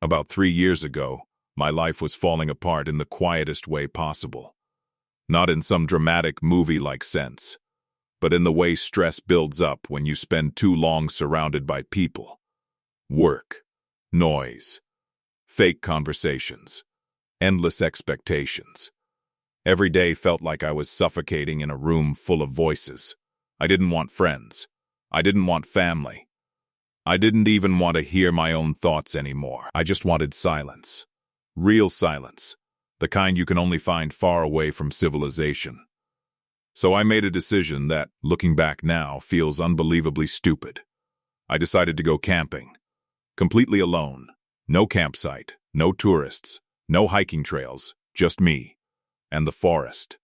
About 3 years ago, my life was falling apart in the quietest way possible. Not in some dramatic movie-like sense, but in the way stress builds up when you spend too long surrounded by people. Work, noise, fake conversations, endless expectations. Every day felt like I was suffocating in a room full of voices. I didn't want friends. I didn't want family. I didn't even want to hear my own thoughts anymore. I just wanted silence. Real silence. The kind you can only find far away from civilization. So I made a decision that, looking back now, feels unbelievably stupid. I decided to go camping. Completely alone. No campsite, no tourists, no hiking trails, just me and the forest.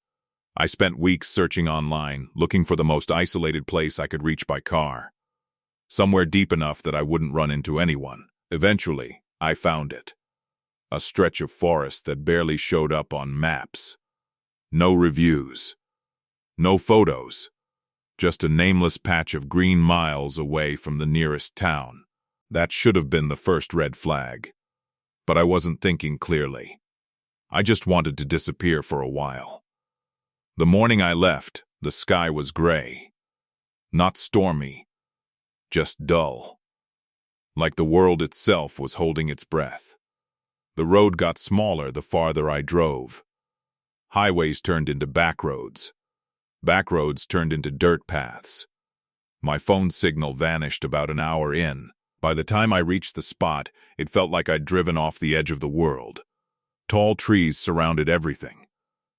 I spent weeks searching online, looking for the most isolated place I could reach by car. Somewhere deep enough that I wouldn't run into anyone. Eventually, I found it. A stretch of forest that barely showed up on maps. No reviews. No photos. Just a nameless patch of green miles away from the nearest town. That should have been the first red flag. But I wasn't thinking clearly. I just wanted to disappear for a while. The morning I left, the sky was gray. Not stormy. Just dull. Like the world itself was holding its breath. The road got smaller the farther I drove. Highways turned into back roads. Back roads turned into dirt paths. My phone signal vanished about an hour in. By the time I reached the spot, it felt like I'd driven off the edge of the world. Tall trees surrounded everything.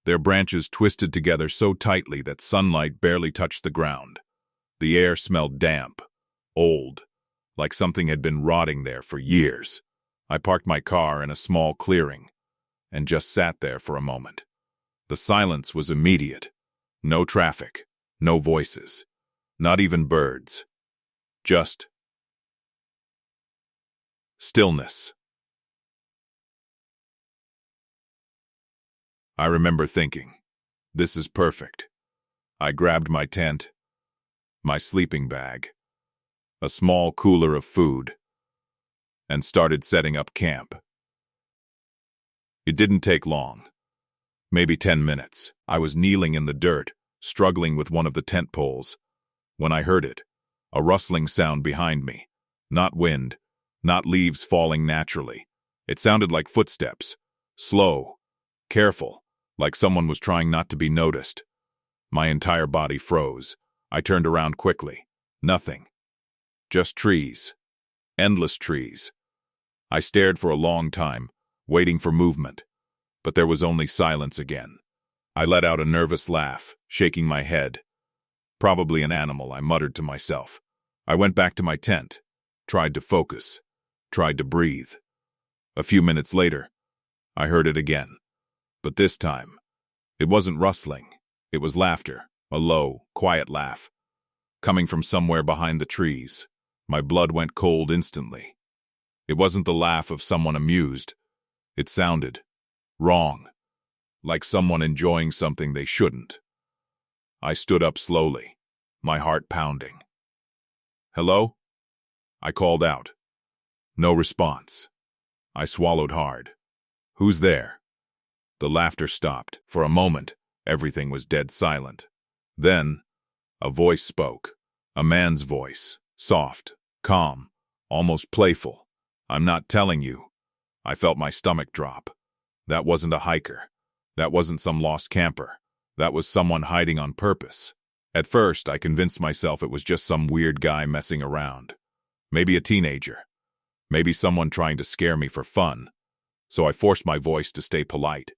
Their branches twisted together so tightly that sunlight barely touched the ground. The air smelled damp, old, like something had been rotting there for years. I parked my car in a small clearing and just sat there for a moment. The silence was immediate. No traffic, no voices, not even birds. Just stillness. I remember thinking, this is perfect. I grabbed my tent, my sleeping bag, a small cooler of food, and started setting up camp. It didn't take long. Maybe 10 minutes. I was kneeling in the dirt, struggling with one of the tent poles, when I heard it, a rustling sound behind me. Not wind, not leaves falling naturally. It sounded like footsteps, slow, careful, like someone was trying not to be noticed. My entire body froze. I turned around quickly. Nothing. Just trees. Endless trees. I stared for a long time, waiting for movement. But there was only silence again. I let out a nervous laugh, shaking my head. Probably an animal, I muttered to myself. I went back to my tent, tried to focus, tried to breathe. A few minutes later, I heard it again. But this time, it wasn't rustling. It was laughter, a low, quiet laugh, coming from somewhere behind the trees. My blood went cold instantly. It wasn't the laugh of someone amused. It sounded wrong, like someone enjoying something they shouldn't. I stood up slowly, my heart pounding. "Hello?" I called out. No response. I swallowed hard. "Who's there?" The laughter stopped. For a moment, everything was dead silent. Then, a voice spoke. A man's voice. Soft, calm, almost playful. "I'm not telling you." I felt my stomach drop. That wasn't a hiker. That wasn't some lost camper. That was someone hiding on purpose. At first, I convinced myself it was just some weird guy messing around. Maybe a teenager. Maybe someone trying to scare me for fun. So I forced my voice to stay polite.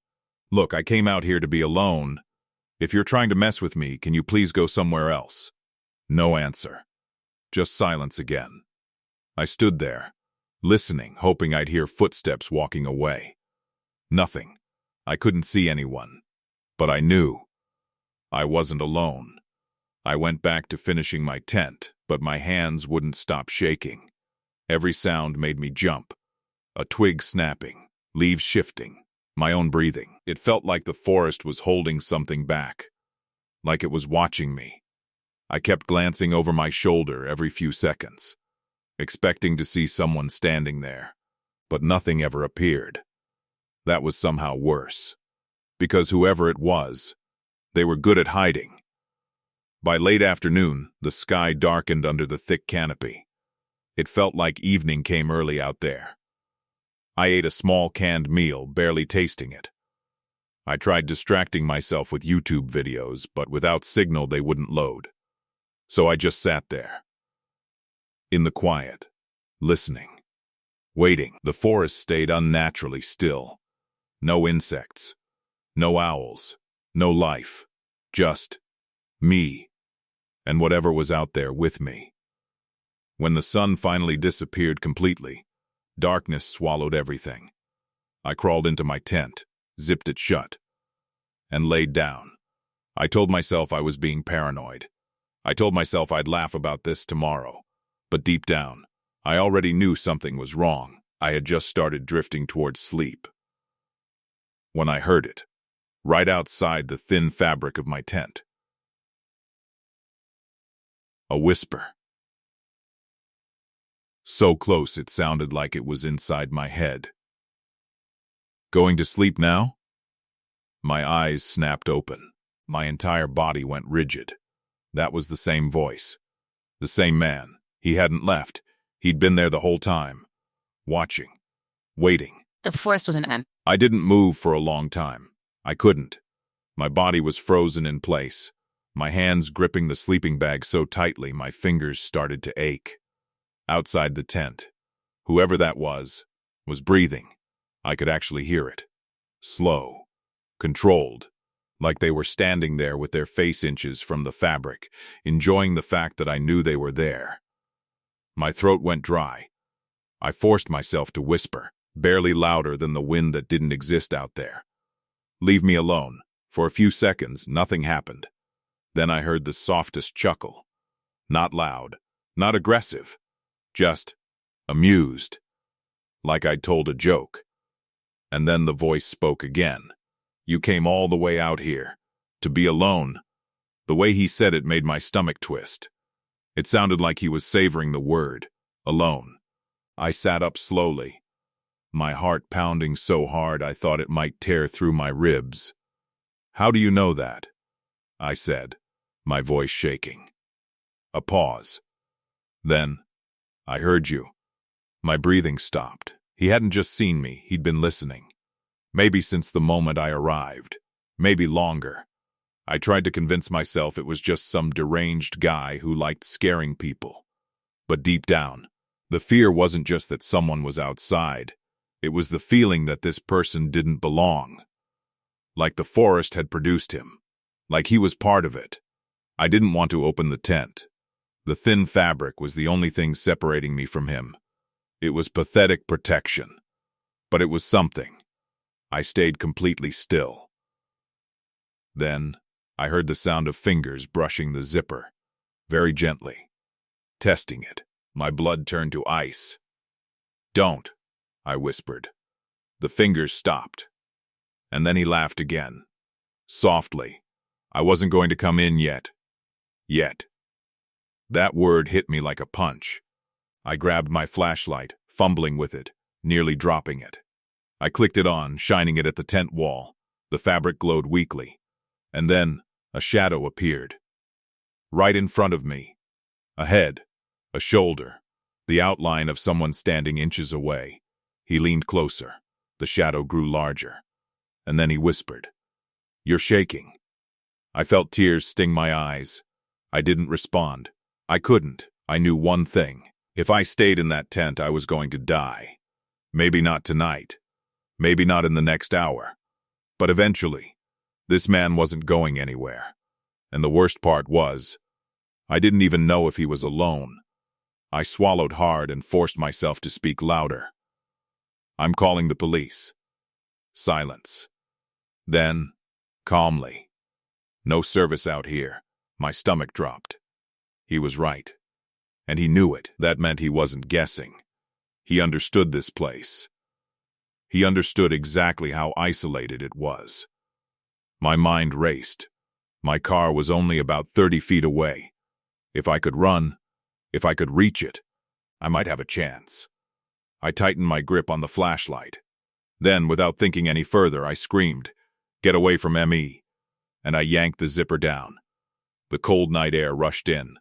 "Look, I came out here to be alone. If you're trying to mess with me, can you please go somewhere else?" No answer. Just silence again. I stood there, listening, hoping I'd hear footsteps walking away. Nothing. I couldn't see anyone. But I knew. I wasn't alone. I went back to finishing my tent, but my hands wouldn't stop shaking. Every sound made me jump. A twig snapping, leaves shifting, my own breathing. It felt like the forest was holding something back, like it was watching me. I kept glancing over my shoulder every few seconds, expecting to see someone standing there. but nothing ever appeared. That was somehow worse. Because whoever it was, they were good at hiding. By late afternoon, the sky darkened under the thick canopy. It felt like evening came early out there. I ate a small canned meal, barely tasting it. I tried distracting myself with YouTube videos, but without signal they wouldn't load. So I just sat there. In the quiet, listening, waiting. The forest stayed unnaturally still. No insects, no owls, no life. Just me, and whatever was out there with me. When the sun finally disappeared completely, darkness swallowed everything. I crawled into my tent, zipped it shut, and laid down. I told myself I was being paranoid. I told myself I'd laugh about this tomorrow. But deep down, I already knew something was wrong. I had just started drifting towards sleep. When I heard it, right outside the thin fabric of my tent. A whisper. So close it sounded like it was inside my head. Going to sleep now? My eyes snapped open. My entire body went rigid. That was the same voice. The same man. He hadn't left. He'd been there the whole time. Watching. Waiting. The forest was an end. I didn't move for a long time. I couldn't. My body was frozen in place. My hands gripping the sleeping bag so tightly my fingers started to ache. Outside the tent, whoever that was breathing. I could actually hear it. Slow. Controlled. Like they were standing there with their face inches from the fabric, enjoying the fact that I knew they were there. My throat went dry. I forced myself to whisper, barely louder than the wind that didn't exist out there. Leave me alone. For a few seconds, nothing happened. Then I heard the softest chuckle. Not loud, not aggressive. Just amused, like I'd told a joke. And then the voice spoke again. You came all the way out here, to be alone. The way he said it made my stomach twist. It sounded like he was savoring the word, alone. I sat up slowly, my heart pounding so hard I thought it might tear through my ribs. How do you know that? I said, my voice shaking. A pause. Then, I heard you. My breathing stopped. He hadn't just seen me, he'd been listening. Maybe since the moment I arrived. Maybe longer. I tried to convince myself it was just some deranged guy who liked scaring people. But deep down, the fear wasn't just that someone was outside. It was the feeling that this person didn't belong. Like the forest had produced him. Like he was part of it. I didn't want to open the tent. The thin fabric was the only thing separating me from him. It was pathetic protection. But it was something. I stayed completely still. Then, I heard the sound of fingers brushing the zipper, very gently. Testing it, my blood turned to ice. Don't, I whispered. The fingers stopped. And then he laughed again. Softly. I wasn't going to come in yet. Yet. That word hit me like a punch. I grabbed my flashlight, fumbling with it, nearly dropping it. I clicked it on, shining it at the tent wall. The fabric glowed weakly. And then, a shadow appeared. Right in front of me. A head, a shoulder, the outline of someone standing inches away. He leaned closer. The shadow grew larger. And then he whispered, "You're shaking." I felt tears sting my eyes. I didn't respond. I couldn't. I knew one thing. If I stayed in that tent, I was going to die. Maybe not tonight. Maybe not in the next hour. But eventually, this man wasn't going anywhere. And the worst part was, I didn't even know if he was alone. I swallowed hard and forced myself to speak louder. "I'm calling the police." Silence. Then, calmly, "No service out here." My stomach dropped. He was right. And he knew it. That meant he wasn't guessing. He understood this place. He understood exactly how isolated it was. My mind raced. My car was only about 30 feet away. If I could run, if I could reach it, I might have a chance. I tightened my grip on the flashlight. Then, without thinking any further, I screamed, "Get away from ME!" And I yanked the zipper down. The cold night air rushed in.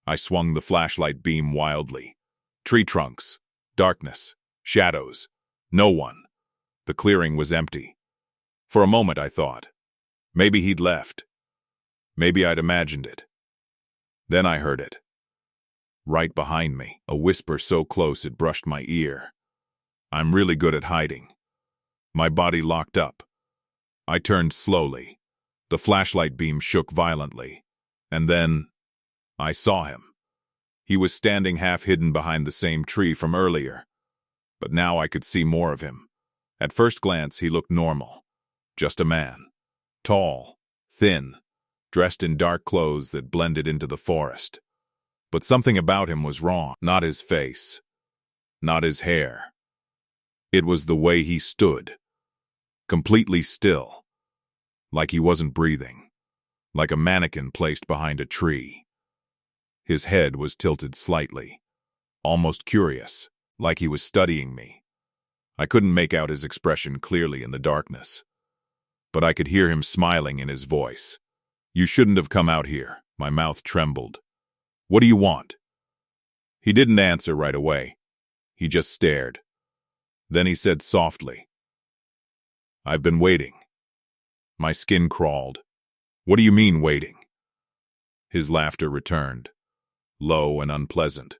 I swung the flashlight beam wildly. Tree trunks, darkness, shadows, no one. The clearing was empty. For a moment I thought, maybe he'd left. Maybe I'd imagined it. Then I heard it. Right behind me, a whisper so close it brushed my ear. I'm really good at hiding. My body locked up. I turned slowly. The flashlight beam shook violently. And then I saw him. He was standing half hidden behind the same tree from earlier. But now I could see more of him. At first glance, he looked normal. Just a man. Tall, thin, dressed in dark clothes that blended into the forest. But something about him was wrong. Not his face. Not his hair. It was the way he stood. Completely still. Like he wasn't breathing. Like a mannequin placed behind a tree. His head was tilted slightly. Almost curious. Like he was studying me. I couldn't make out his expression clearly in the darkness. But I could hear him smiling in his voice. "You shouldn't have come out here." My mouth trembled. "What do you want?" He didn't answer right away. He just stared. Then he said softly, "I've been waiting." My skin crawled. "What do you mean, waiting?" His laughter returned, low and unpleasant.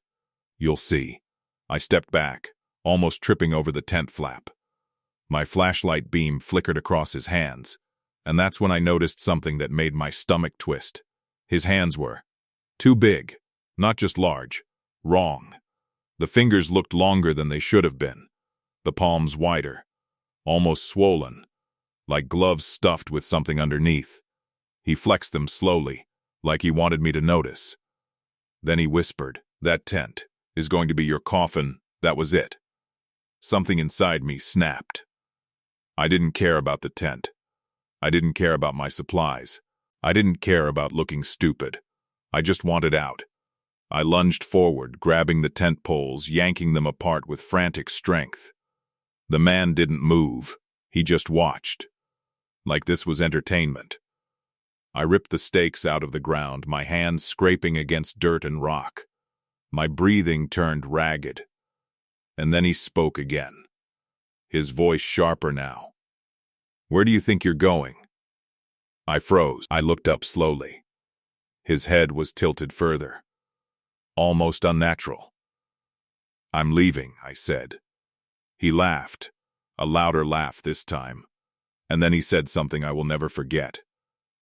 "You'll see." I stepped back, almost tripping over the tent flap. My flashlight beam flickered across his hands, and that's when I noticed something that made my stomach twist. His hands were too big, not just large, wrong. The fingers looked longer than they should have been, the palms wider, almost swollen, like gloves stuffed with something underneath. He flexed them slowly, like he wanted me to notice. Then he whispered, "That tent is going to be your coffin." That was it. Something inside me snapped. I didn't care about the tent. I didn't care about my supplies. I didn't care about looking stupid. I just wanted out. I lunged forward, grabbing the tent poles, yanking them apart with frantic strength. The man didn't move. He just watched. Like this was entertainment. I ripped the stakes out of the ground, my hands scraping against dirt and rock. My breathing turned ragged. And then he spoke again. His voice sharper now. "Where do you think you're going?" I froze. I looked up slowly. His head was tilted further. Almost unnatural. "I'm leaving," I said. He laughed, a louder laugh this time. And then he said something I will never forget.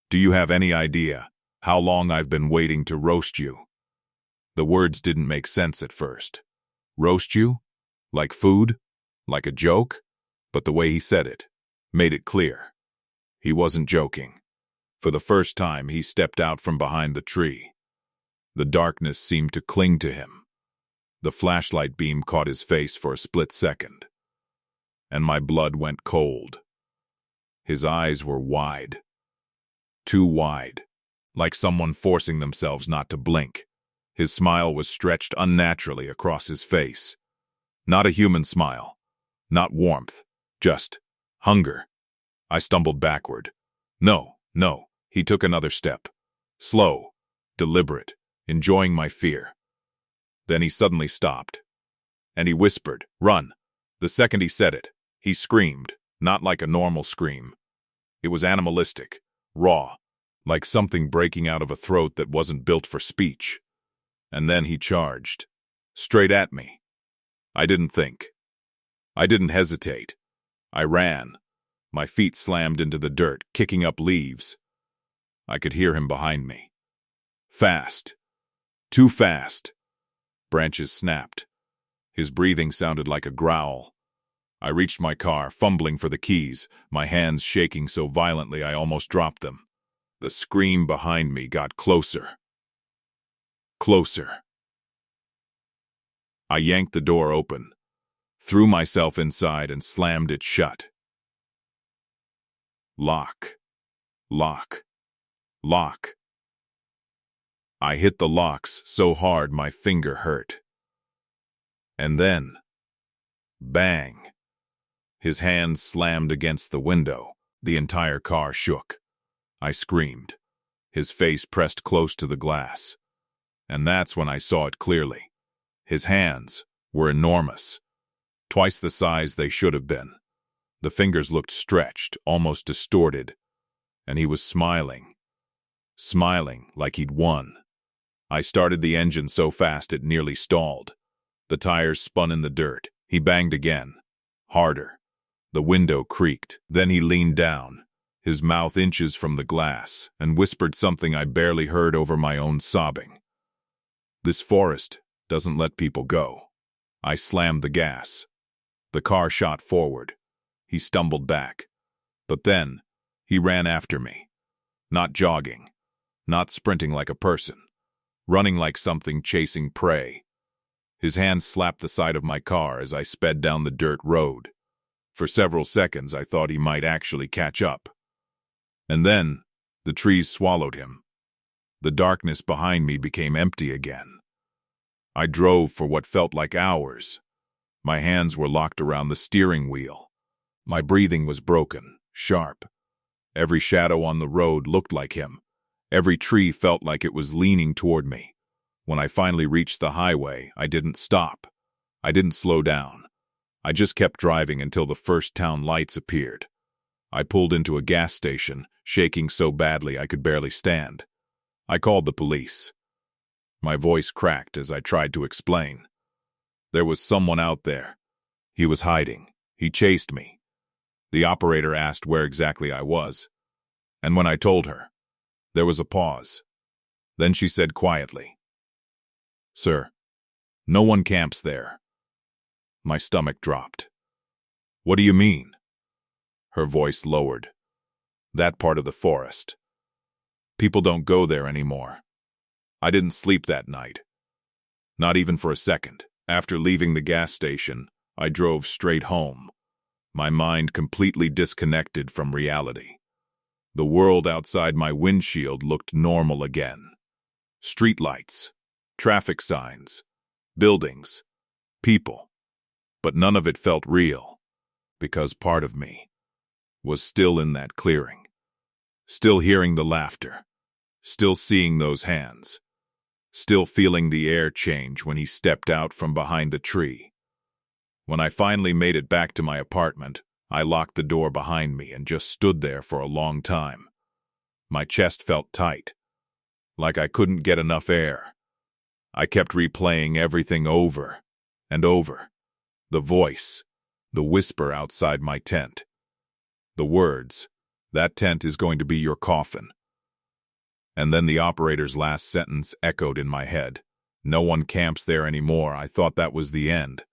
"Do you have any idea how long I've been waiting to roast you?" The words didn't make sense at first. Roast you? Like food? Like a joke? But the way he said it made it clear. He wasn't joking. For the first time, he stepped out from behind the tree. The darkness seemed to cling to him. The flashlight beam caught his face for a split second. And my blood went cold. His eyes were wide. Too wide. Like someone forcing themselves not to blink. His smile was stretched unnaturally across his face. Not a human smile. Not warmth. Just hunger. I stumbled backward. No. He took another step. Slow. Deliberate. Enjoying my fear. Then he suddenly stopped. And he whispered, "Run." The second he said it, he screamed, not like a normal scream. It was animalistic, raw, like something breaking out of a throat that wasn't built for speech. And then he charged. Straight at me. I didn't think. I didn't hesitate. I ran. My feet slammed into the dirt, kicking up leaves. I could hear him behind me. Fast. Too fast. Branches snapped. His breathing sounded like a growl. I reached my car, fumbling for the keys, my hands shaking so violently I almost dropped them. The scream behind me got closer. Closer. I yanked the door open, threw myself inside and slammed it shut. Lock. Lock. Lock. I hit the locks so hard my finger hurt. And then Bang! His hands slammed against the window. The entire car shook. I screamed. His face pressed close to the glass. And that's when I saw it clearly. His hands were enormous, twice the size they should have been. The fingers looked stretched, almost distorted, and he was smiling like he'd won. I started the engine so fast it nearly stalled. The tires spun in the dirt. He banged again, harder. The window creaked. Then he leaned down, his mouth inches from the glass, and whispered something I barely heard over my own sobbing. "This forest doesn't let people go." I slammed the gas. The car shot forward. He stumbled back. But then, he ran after me. Not jogging. Not sprinting like a person. Running like something chasing prey. His hands slapped the side of my car as I sped down the dirt road. For several seconds, I thought he might actually catch up. And then, the trees swallowed him. The darkness behind me became empty again. I drove for what felt like hours. My hands were locked around the steering wheel. My breathing was broken, sharp. Every shadow on the road looked like him. Every tree felt like it was leaning toward me. When I finally reached the highway, I didn't stop. I didn't slow down. I just kept driving until the first town lights appeared. I pulled into a gas station, shaking so badly I could barely stand. I called the police. My voice cracked as I tried to explain. There was someone out there. He was hiding. He chased me. The operator asked where exactly I was. And when I told her, there was a pause. Then she said quietly, "Sir, no one camps there." My stomach dropped. "What do you mean?" Her voice lowered. "That part of the forest. People don't go there anymore." I didn't sleep that night. Not even for a second. After leaving the gas station, I drove straight home. My mind completely disconnected from reality. The world outside my windshield looked normal again. Streetlights, traffic signs, buildings, people. But none of it felt real, because part of me was still in that clearing. Still hearing the laughter. Still seeing those hands. Still feeling the air change when he stepped out from behind the tree. When I finally made it back to my apartment, I locked the door behind me and just stood there for a long time. My chest felt tight, like I couldn't get enough air. I kept replaying everything over and over. The voice, the whisper outside my tent. The words, "That tent is going to be your coffin." And then the operator's last sentence echoed in my head. "No one camps there anymore." I thought that was the end.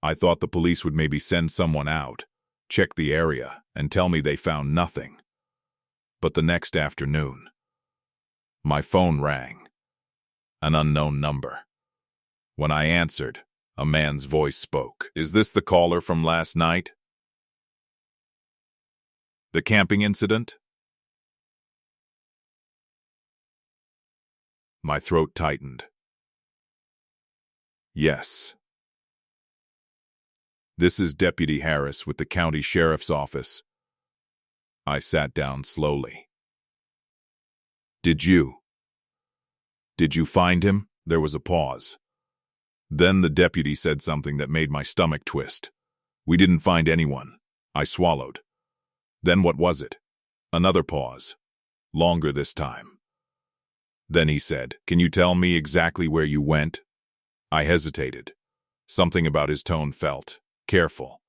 I thought the police would maybe send someone out, check the area, and tell me they found nothing. But the next afternoon, my phone rang. An unknown number. When I answered, a man's voice spoke. "Is this the caller from last night? The camping incident?" My throat tightened. "Yes. This is Deputy Harris with the county sheriff's office." I sat down slowly. Did you find him?" There was a pause. Then the deputy said something that made my stomach twist. "We didn't find anyone." I swallowed. "Then what was it?" Another pause. Longer this time. Then he said, "Can you tell me exactly where you went?" I hesitated. Something about his tone felt careful.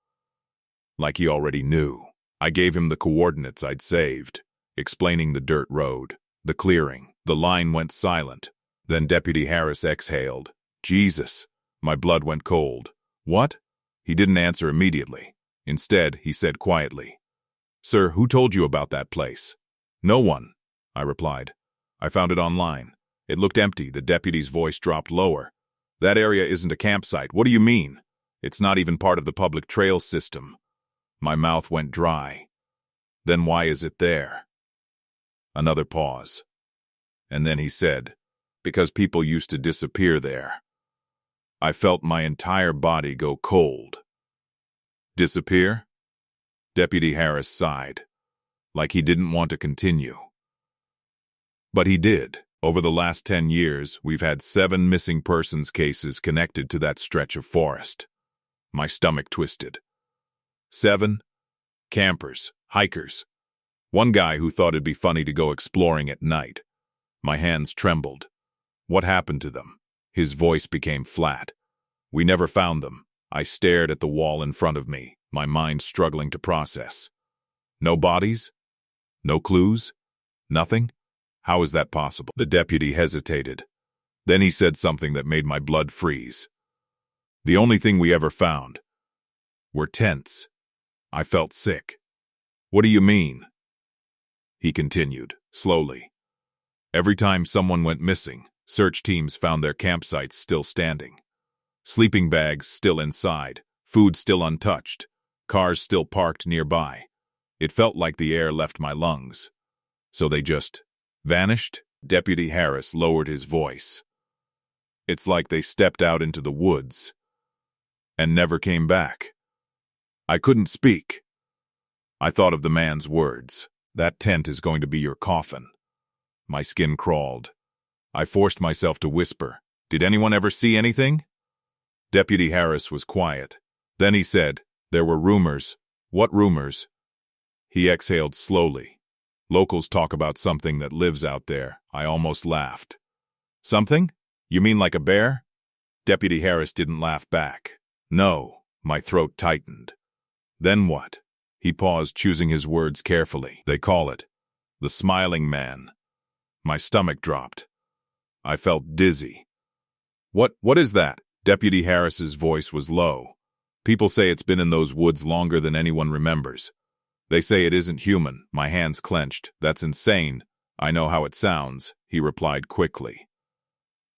Like he already knew. I gave him the coordinates I'd saved, explaining the dirt road, the clearing. The line went silent. Then Deputy Harris exhaled. "Jesus." My blood went cold. "What?" He didn't answer immediately. Instead, he said quietly, "Sir, who told you about that place?" "No one," I replied. "I found it online. It looked empty." The deputy's voice dropped lower. "That area isn't a campsite." "What do you mean?" "It's not even part of the public trail system." My mouth went dry. "Then why is it there?" Another pause. And then he said, "Because people used to disappear there." I felt my entire body go cold. Disappear? Deputy Harris sighed, like he didn't want to continue. But he did. Over the last 10 years, we've had 7 missing persons cases connected to that stretch of forest. My stomach twisted. 7? Campers, hikers. One guy who thought it'd be funny to go exploring at night. My hands trembled. What happened to them? His voice became flat. We never found them. I stared at the wall in front of me, my mind struggling to process. No bodies? No clues? Nothing? How is that possible? The deputy hesitated. Then he said something that made my blood freeze. The only thing we ever found were tents. I felt sick. What do you mean? He continued, slowly. Every time someone went missing, search teams found their campsites still standing. Sleeping bags still inside, food still untouched, cars still parked nearby. It felt like the air left my lungs. So they just vanished? Deputy Harris lowered his voice. It's like they stepped out into the woods and never came back. I couldn't speak. I thought of the man's words. That tent is going to be your coffin. My skin crawled. I forced myself to whisper, Did anyone ever see anything? Deputy Harris was quiet. Then he said, There were rumors. What rumors? He exhaled slowly. Locals talk about something that lives out there. I almost laughed. Something? You mean like a bear? Deputy Harris didn't laugh back. No. My throat tightened. Then what? He paused, choosing his words carefully. They call it the smiling man. My stomach dropped. I felt dizzy. What is that? Deputy Harris's voice was low. People say it's been in those woods longer than anyone remembers. They say it isn't human. My hands clenched. That's insane. I know how it sounds, he replied quickly.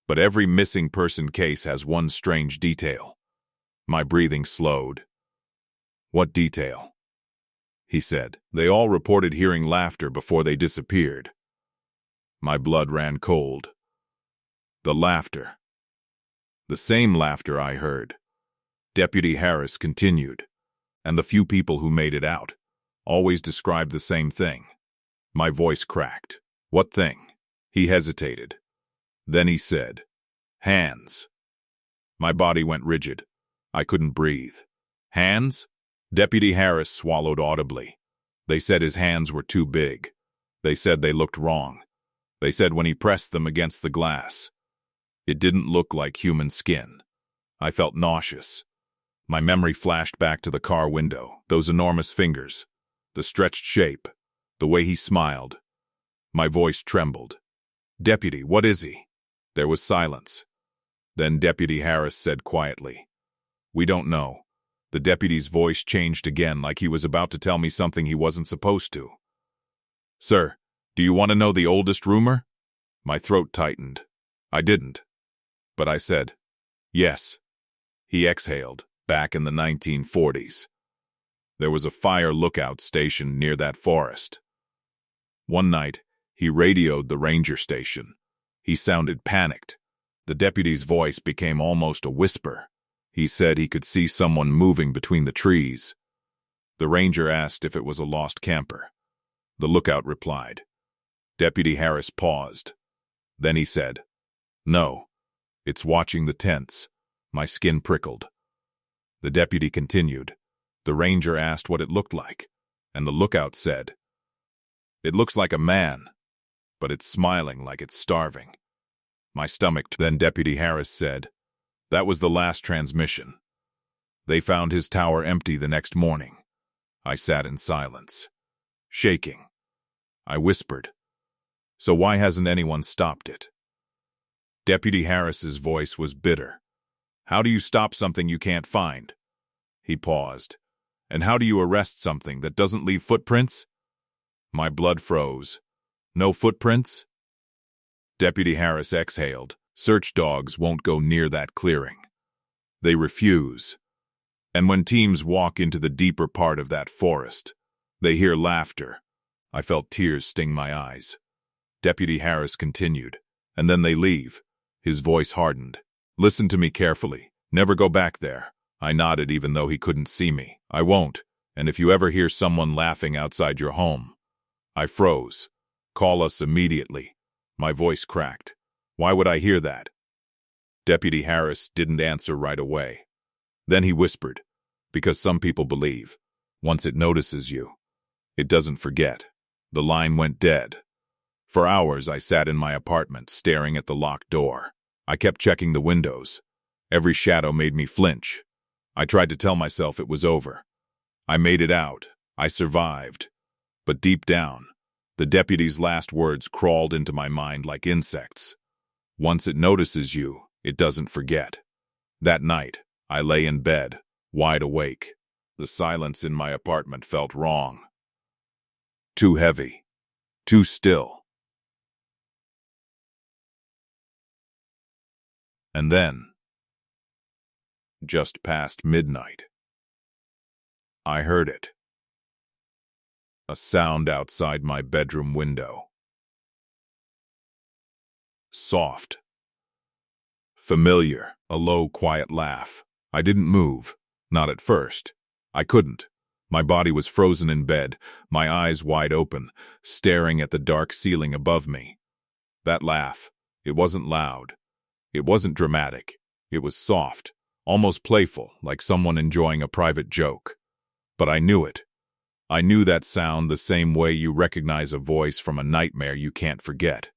But every missing person case has one strange detail. My breathing slowed. What detail? He said. They all reported hearing laughter before they disappeared. My blood ran cold. The laughter. The same laughter I heard. Deputy Harris continued. And the few people who made it out always described the same thing. My voice cracked. What thing? He hesitated. Then he said, Hands. My body went rigid. I couldn't breathe. Hands? Deputy Harris swallowed audibly. They said his hands were too big. They said they looked wrong. They said when he pressed them against the glass, it didn't look like human skin. I felt nauseous. My memory flashed back to the car window, those enormous fingers, the stretched shape, the way he smiled. My voice trembled. Deputy, what is he? There was silence. Then Deputy Harris said quietly, We don't know. The deputy's voice changed again, like he was about to tell me something he wasn't supposed to. Sir, do you want to know the oldest rumor? My throat tightened. I didn't. But I said, Yes. He exhaled, back in the 1940s. There was a fire lookout station near that forest. One night, he radioed the ranger station. He sounded panicked. The deputy's voice became almost a whisper. He said he could see someone moving between the trees. The ranger asked if it was a lost camper. The lookout replied. Deputy Harris paused. Then he said, No, it's watching the tents. My skin prickled. The deputy continued. The ranger asked what it looked like, and the lookout said, It looks like a man, but it's smiling like it's starving. My stomach. Then Deputy Harris said, That was the last transmission. They found his tower empty the next morning. I sat in silence, shaking. I whispered, So why hasn't anyone stopped it? Deputy Harris's voice was bitter. How do you stop something you can't find? He paused. And how do you arrest something that doesn't leave footprints? My blood froze. No footprints? Deputy Harris exhaled. Search dogs won't go near that clearing. They refuse. And when teams walk into the deeper part of that forest, they hear laughter. I felt tears sting my eyes. Deputy Harris continued. And then they leave. His voice hardened. Listen to me carefully. Never go back there. I nodded even though he couldn't see me. I won't, and if you ever hear someone laughing outside your home. I froze. Call us immediately. My voice cracked. Why would I hear that? Deputy Harris didn't answer right away. Then he whispered, because some people believe, once it notices you, it doesn't forget. The line went dead. For hours I sat in my apartment, staring at the locked door. I kept checking the windows. Every shadow made me flinch. I tried to tell myself it was over. I made it out. I survived. But deep down, the deputy's last words crawled into my mind like insects. Once it notices you, it doesn't forget. That night, I lay in bed, wide awake. The silence in my apartment felt wrong. Too heavy. Too still. And then, just past midnight, I heard it. A sound outside my bedroom window. Soft. Familiar. A low, quiet laugh. I didn't move. Not at first. I couldn't. My body was frozen in bed, my eyes wide open, staring at the dark ceiling above me. That laugh, it wasn't loud. It wasn't dramatic. It was soft, almost playful, like someone enjoying a private joke. But I knew it. I knew that sound the same way you recognize a voice from a nightmare you can't forget.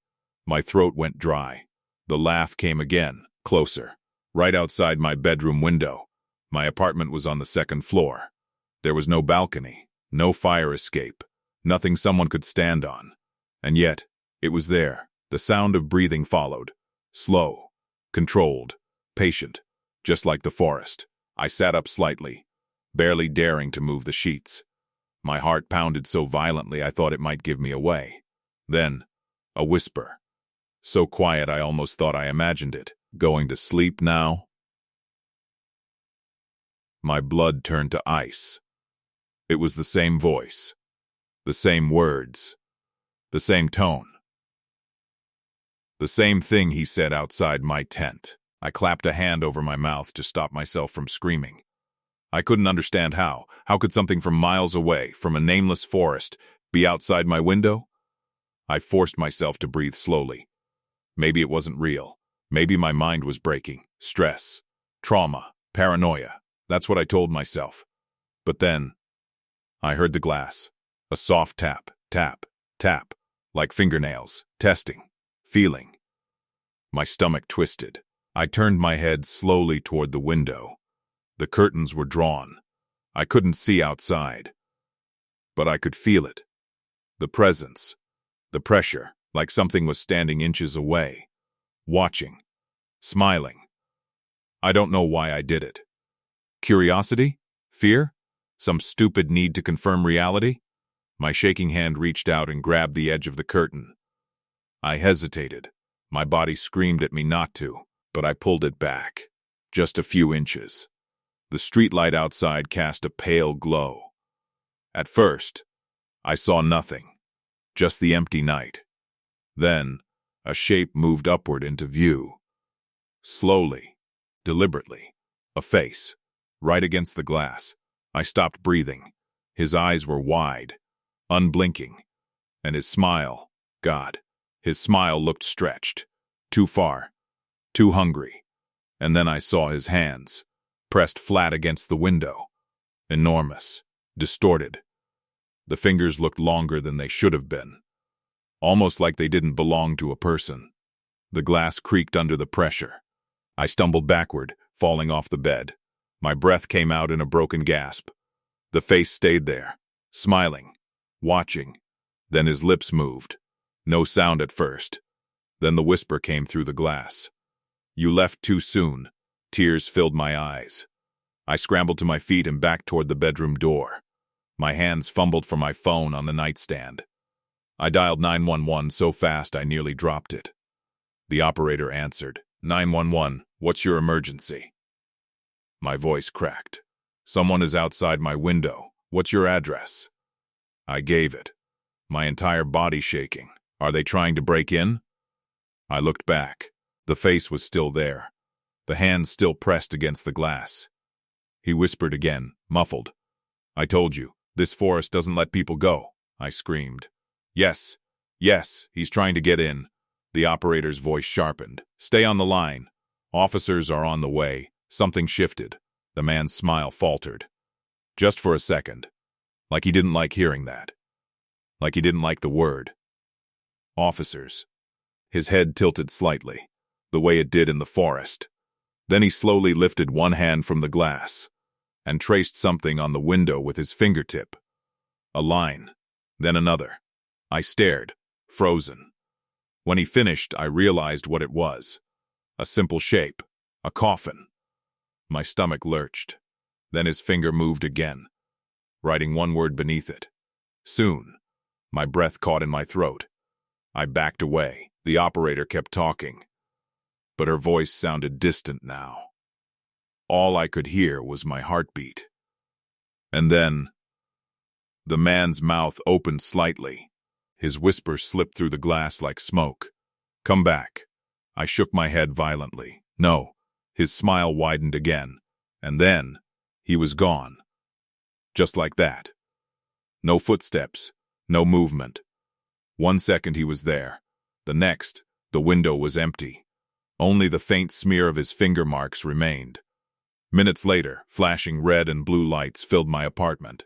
My throat went dry. The laugh came again, closer, right outside my bedroom window. My apartment was on the second floor. There was no balcony, no fire escape, nothing someone could stand on. And yet, it was there. The sound of breathing followed. Slow, controlled, patient, just like the forest. I sat up slightly, barely daring to move the sheets. My heart pounded so violently I thought it might give me away. Then, a whisper. So quiet I almost thought I imagined it. Going to sleep now? My blood turned to ice. It was the same voice, the same words, the same tone. The same thing he said outside my tent. I clapped a hand over my mouth to stop myself from screaming. I couldn't understand how. How could something from miles away, from a nameless forest, be outside my window? I forced myself to breathe slowly. Maybe it wasn't real. Maybe my mind was breaking. Stress, trauma, paranoia. That's what I told myself. But then, I heard the glass. A soft tap, tap, tap, like fingernails, testing, feeling. My stomach twisted. I turned my head slowly toward the window. The curtains were drawn. I couldn't see outside. But I could feel it. The presence. The pressure, like something was standing inches away. Watching. Smiling. I don't know why I did it. Curiosity? Fear? Some stupid need to confirm reality? My shaking hand reached out and grabbed the edge of the curtain. I hesitated. My body screamed at me not to, but I pulled it back. Just a few inches. The streetlight outside cast a pale glow. At first, I saw nothing. Just the empty night. Then, a shape moved upward into view. Slowly, deliberately, a face, right against the glass. I stopped breathing. His eyes were wide, unblinking, and his smile, God, his smile looked stretched, too far, too hungry. And then I saw his hands, pressed flat against the window, enormous, distorted. The fingers looked longer than they should have been, almost like they didn't belong to a person. The glass creaked under the pressure. I stumbled backward, falling off the bed. My breath came out in a broken gasp. The face stayed there, smiling, watching. Then his lips moved. No sound at first. Then the whisper came through the glass. "You left too soon." Tears filled my eyes. I scrambled to my feet and back toward the bedroom door. My hands fumbled for my phone on the nightstand. I dialed 911 so fast I nearly dropped it. The operator answered. 911, what's your emergency? My voice cracked. Someone is outside my window. What's your address? I gave it, my entire body shaking. Are they trying to break in? I looked back. The face was still there, the hands still pressed against the glass. He whispered again, muffled. "I told you, this forest doesn't let people go," I screamed. "Yes, yes, he's trying to get in." The operator's voice sharpened. "Stay on the line. Officers are on the way." Something shifted. The man's smile faltered. Just for a second. Like he didn't like hearing that. Like he didn't like the word. Officers. His head tilted slightly, the way it did in the forest. Then he slowly lifted one hand from the glass and traced something on the window with his fingertip. A line, then another. I stared, frozen. When he finished, I realized what it was. A simple shape, a coffin. My stomach lurched. Then his finger moved again, writing one word beneath it. Soon. My breath caught in my throat. I backed away. The operator kept talking, but her voice sounded distant now. All I could hear was my heartbeat. And then, the man's mouth opened slightly. His whisper slipped through the glass like smoke. "Come back." I shook my head violently. No. His smile widened again, and then he was gone. Just like that. No footsteps, no movement. 1 second he was there. The next, the window was empty. Only the faint smear of his finger marks remained. Minutes later, flashing red and blue lights filled my apartment.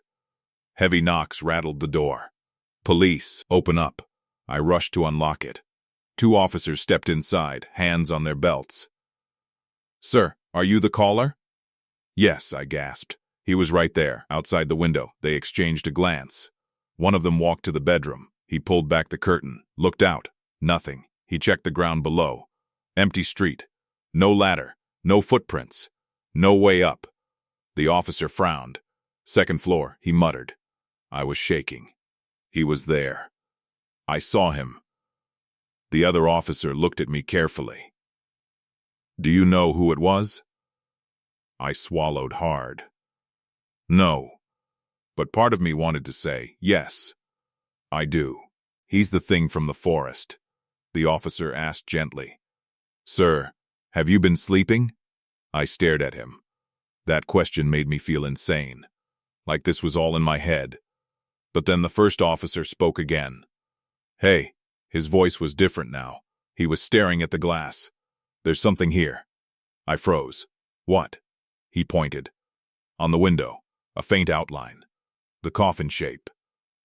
Heavy knocks rattled the door. "Police, open up." I rushed to unlock it. 2 officers stepped inside, hands on their belts. "Sir, are you the caller?" "Yes," I gasped. He was right there, outside the window. They exchanged a glance. One of them walked to the bedroom. He pulled back the curtain, looked out. Nothing. He checked the ground below. Empty street. No ladder. No footprints. No way up. The officer frowned. "Second floor," he muttered. I was shaking. He was there. I saw him. The other officer looked at me carefully. "Do you know who it was?" I swallowed hard. No. But part of me wanted to say, yes, I do. "He's the thing from the forest," the officer asked gently. "Sir, have you been sleeping?" I stared at him. That question made me feel insane, like this was all in my head. But then the first officer spoke again. "Hey." His voice was different now. He was staring at the glass. "There's something here." I froze. "What?" He pointed. On the window, a faint outline. The coffin shape.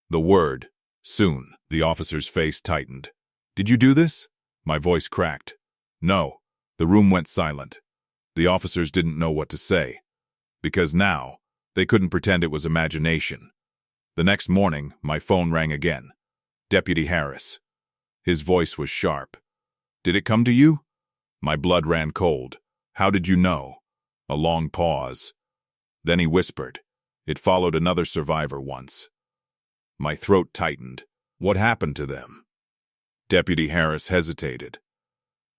The word, soon. The officer's face tightened. "Did you do this?" My voice cracked. "No." The room went silent. The officers didn't know what to say, because now they couldn't pretend it was imagination. The next morning, my phone rang again. Deputy Harris. His voice was sharp. "Did it come to you?" My blood ran cold. "How did you know?" A long pause. Then he whispered. "It followed another survivor once." My throat tightened. "What happened to them?" Deputy Harris hesitated.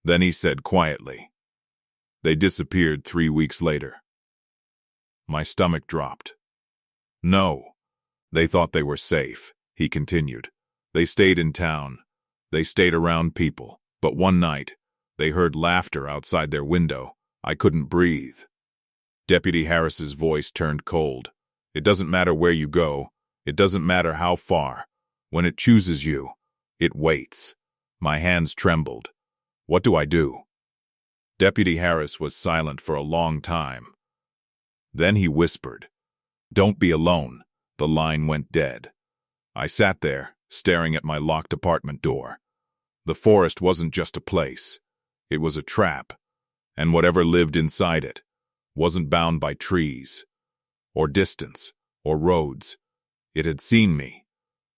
Then he said quietly, "They disappeared 3 weeks later." My stomach dropped. "No. They thought they were safe," he continued. "They stayed in town. They stayed around people. But one night, they heard laughter outside their window. I couldn't breathe." Deputy Harris's voice turned cold. "It doesn't matter where you go. It doesn't matter how far. When it chooses you, it waits." My hands trembled. "What do I do?" Deputy Harris was silent for a long time. Then he whispered, "Don't be alone." The line went dead. I sat there, staring at my locked apartment door. The forest wasn't just a place. It was a trap, and whatever lived inside it wasn't bound by trees, or distance, or roads. It had seen me.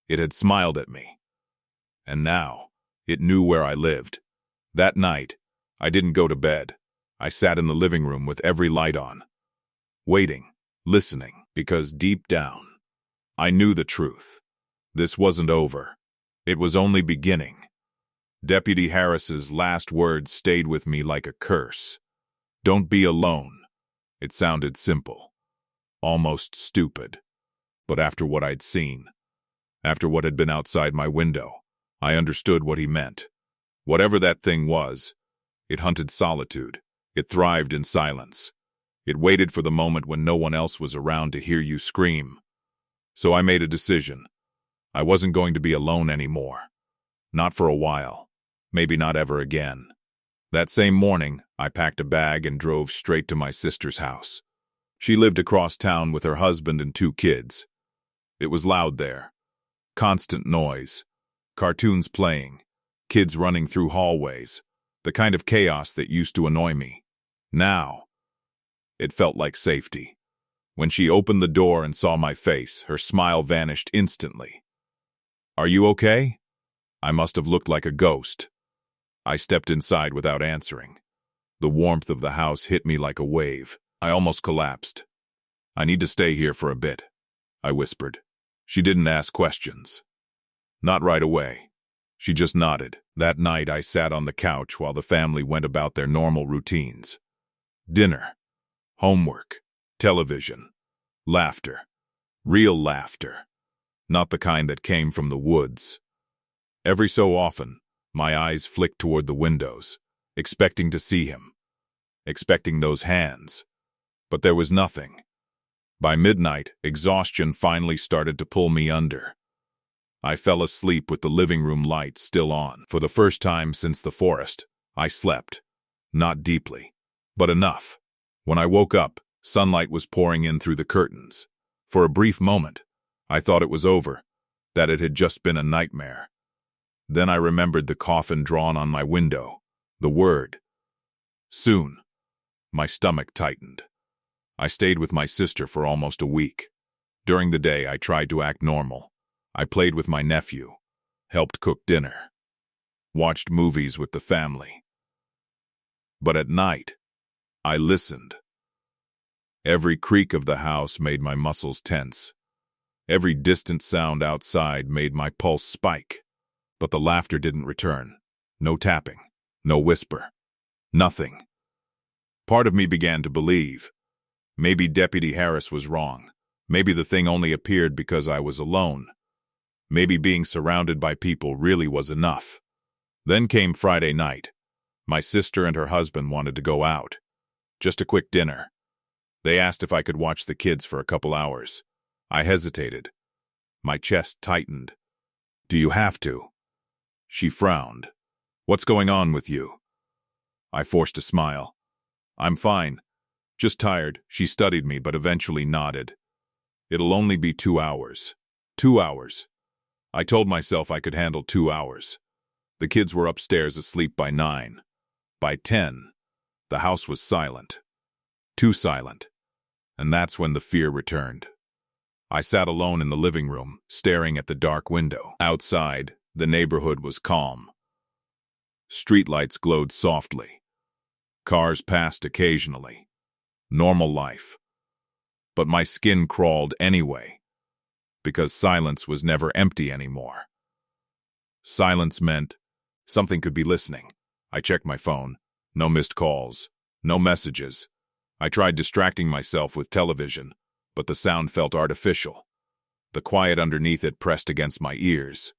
It had smiled at me. And now, it knew where I lived. That night, I didn't go to bed. I sat in the living room with every light on, waiting, listening, because deep down, I knew the truth. This wasn't over. It was only beginning. Deputy Harris's last words stayed with me like a curse. "Don't be alone." It sounded simple, almost stupid. But after what I'd seen, after what had been outside my window, I understood what he meant. Whatever that thing was, it hunted solitude. It thrived in silence. It waited for the moment when no one else was around to hear you scream. So I made a decision. I wasn't going to be alone anymore. Not for a while. Maybe not ever again. That same morning, I packed a bag and drove straight to my sister's house. She lived across town with her husband and 2 kids. It was loud there. Constant noise. Cartoons playing. Kids running through hallways. The kind of chaos that used to annoy me. Now, it felt like safety. When she opened the door and saw my face, her smile vanished instantly. "Are you okay?" I must have looked like a ghost. I stepped inside without answering. The warmth of the house hit me like a wave. I almost collapsed. "I need to stay here for a bit," I whispered. She didn't ask questions. Not right away. She just nodded. That night I sat on the couch while the family went about their normal routines. Dinner, homework, television, laughter. Real laughter. Not the kind that came from the woods. Every so often, my eyes flicked toward the windows, expecting to see him, expecting those hands. But there was nothing. By midnight, exhaustion finally started to pull me under. I fell asleep with the living room lights still on. For the first time since the forest, I slept. Not deeply, but enough. When I woke up, sunlight was pouring in through the curtains. For a brief moment, I thought it was over, that it had just been a nightmare. Then I remembered the coffin drawn on my window, the word. Soon, my stomach tightened. I stayed with my sister for almost a week. During the day, I tried to act normal. I played with my nephew, helped cook dinner, watched movies with the family. But at night, I listened. Every creak of the house made my muscles tense. Every distant sound outside made my pulse spike. But the laughter didn't return. No tapping, no whisper, nothing. Part of me began to believe. Maybe Deputy Harris was wrong. Maybe the thing only appeared because I was alone. Maybe being surrounded by people really was enough. Then came Friday night. My sister and her husband wanted to go out. Just a quick dinner. They asked if I could watch the kids for a couple hours. I hesitated. My chest tightened. "Do you have to?" She frowned. "What's going on with you?" I forced a smile. "I'm fine. Just tired." She studied me but eventually nodded. "It'll only be 2 hours. 2 hours." I told myself I could handle 2 hours. The kids were upstairs asleep by 9. By 10, the house was silent. Too silent. And that's when the fear returned. I sat alone in the living room, staring at the dark window. Outside, the neighborhood was calm. Streetlights glowed softly. Cars passed occasionally. Normal life. But my skin crawled anyway, because silence was never empty anymore. Silence meant something could be listening. I checked my phone. No missed calls. No messages. I tried distracting myself with television, but the sound felt artificial. The quiet underneath it pressed against my ears.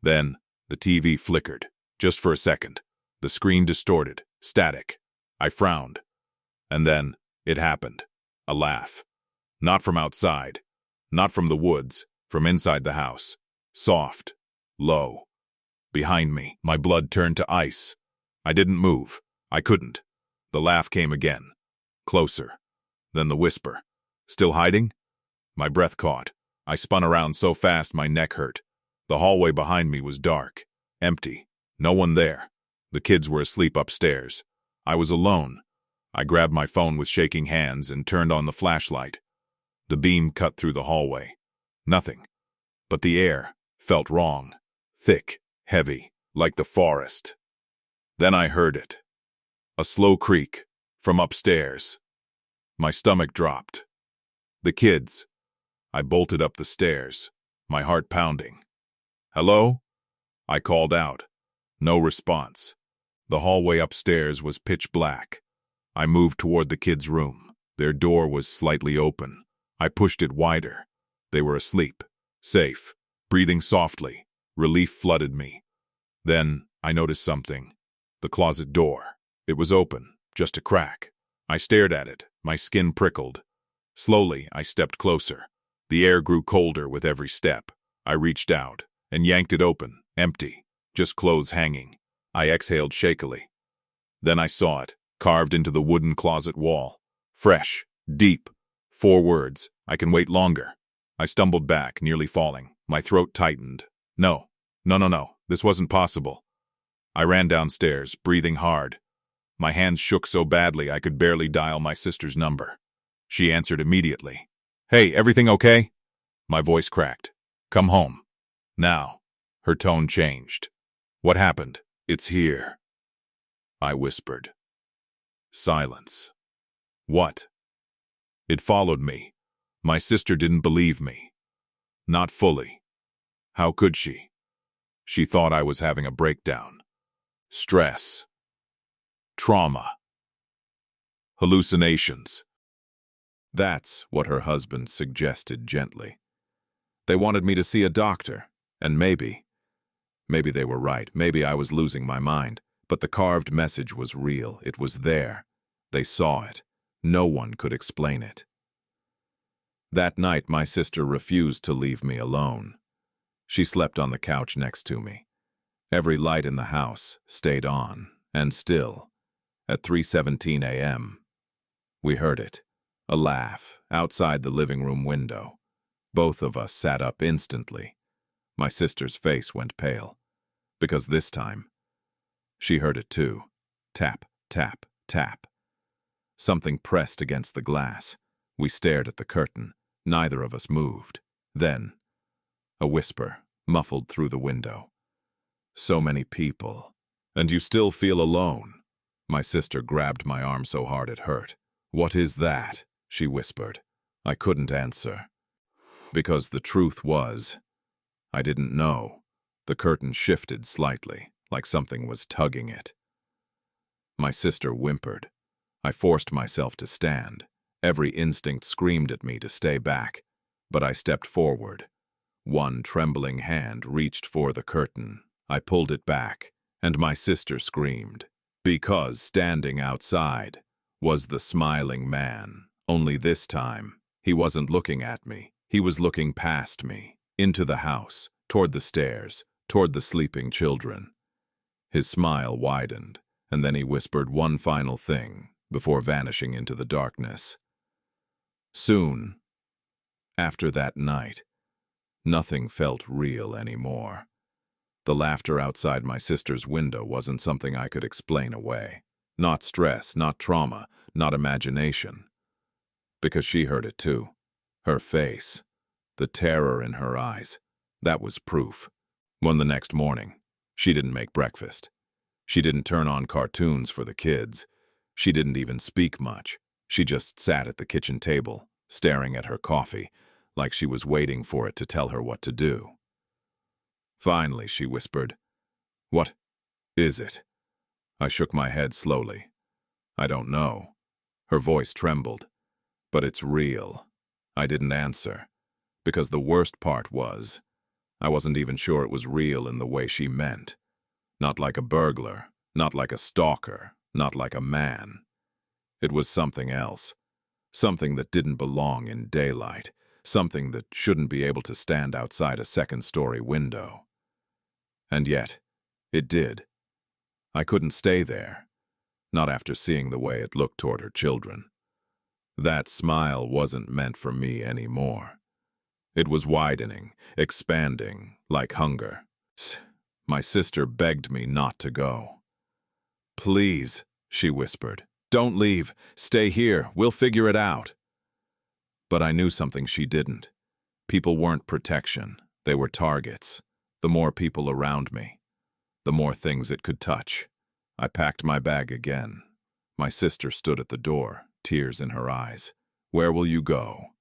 Then, the TV flickered. Just for a second. The screen distorted. Static. I frowned. And then, it happened. A laugh. Not from outside. Not from the woods. From inside the house. Soft. Low. Behind me, my blood turned to ice. I didn't move. I couldn't. The laugh came again. Closer. Then the whisper. "Still hiding?" My breath caught. I spun around so fast my neck hurt. The hallway behind me was dark. Empty. No one there. The kids were asleep upstairs. I was alone. I grabbed my phone with shaking hands and turned on the flashlight. The beam cut through the hallway. Nothing. But the air felt wrong. Thick, heavy, like the forest. Then I heard it. A slow creak from upstairs. My stomach dropped. The kids. I bolted up the stairs, my heart pounding. "Hello?" I called out. No response. The hallway upstairs was pitch black. I moved toward the kids' room. Their door was slightly open. I pushed it wider. They were asleep, safe, breathing softly. Relief flooded me. Then I noticed something. The closet door. It was open, just a crack. I stared at it, My skin prickled. Slowly, I stepped closer. The air grew colder with every step. I reached out and yanked it open, empty, just clothes hanging. I exhaled shakily. Then I saw it, carved into the wooden closet wall. Fresh, deep. 4 words, "I can wait longer." I stumbled back, nearly falling. My throat tightened. No, this wasn't possible. I ran downstairs, breathing hard. My hands shook so badly I could barely dial my sister's number. She answered immediately. "Hey, everything okay?" My voice cracked. "Come home. Now." Her tone changed. "What happened?" "It's here," I whispered. Silence. What? It followed me. My sister didn't believe me. Not fully. How could she? She thought I was having a breakdown. Stress. Trauma. Hallucinations. That's what her husband suggested gently. They wanted me to see a doctor, and maybe they were right. Maybe I was losing my mind. But the carved message was real. It was there. They saw it. No one could explain it. That night, my sister refused to leave me alone. She slept on the couch next to me. Every light in the house stayed on, and still, at 3:17 a.m., we heard it, a laugh, outside the living room window. Both of us sat up instantly. My sister's face went pale, because this time, she heard it too. Tap, tap, tap. Something pressed against the glass. We stared at the curtain. Neither of us moved. Then, a whisper, muffled through the window. "So many people. And you still feel alone." My sister grabbed my arm so hard it hurt. "What is that?" she whispered. I couldn't answer. Because the truth was, I didn't know. The curtain shifted slightly, like something was tugging it. My sister whimpered. I forced myself to stand. Every instinct screamed at me to stay back, but I stepped forward. One trembling hand reached for the curtain. I pulled it back, and my sister screamed. Because standing outside was the smiling man. Only this time, he wasn't looking at me. He was looking past me, into the house, toward the stairs, toward the sleeping children. His smile widened, and then he whispered one final thing before vanishing into the darkness. Soon, after that night, nothing felt real anymore. The laughter outside my sister's window wasn't something I could explain away. Not stress, not trauma, not imagination. Because she heard it too. Her face, the terror in her eyes, that was proof. When the next morning, she didn't make breakfast. She didn't turn on cartoons for the kids. She didn't even speak much. She just sat at the kitchen table, staring at her coffee, like she was waiting for it to tell her what to do. Finally, she whispered, "What is it?" I shook my head slowly. "I don't know." Her voice trembled. "But it's real." I didn't answer, because the worst part was, I wasn't even sure it was real in the way she meant. Not like a burglar, not like a stalker, not like a man. It was something else. Something that didn't belong in daylight. Something that shouldn't be able to stand outside a second-story window. And yet, it did. I couldn't stay there. Not after seeing the way it looked toward her children. That smile wasn't meant for me anymore. It was widening, expanding, like hunger. My sister begged me not to go. "Please," she whispered, "don't leave. Stay here. We'll figure it out." But I knew something she didn't. People weren't protection. They were targets. The more people around me, the more things it could touch. I packed my bag again. My sister stood at the door, tears in her eyes. "Where will you go?"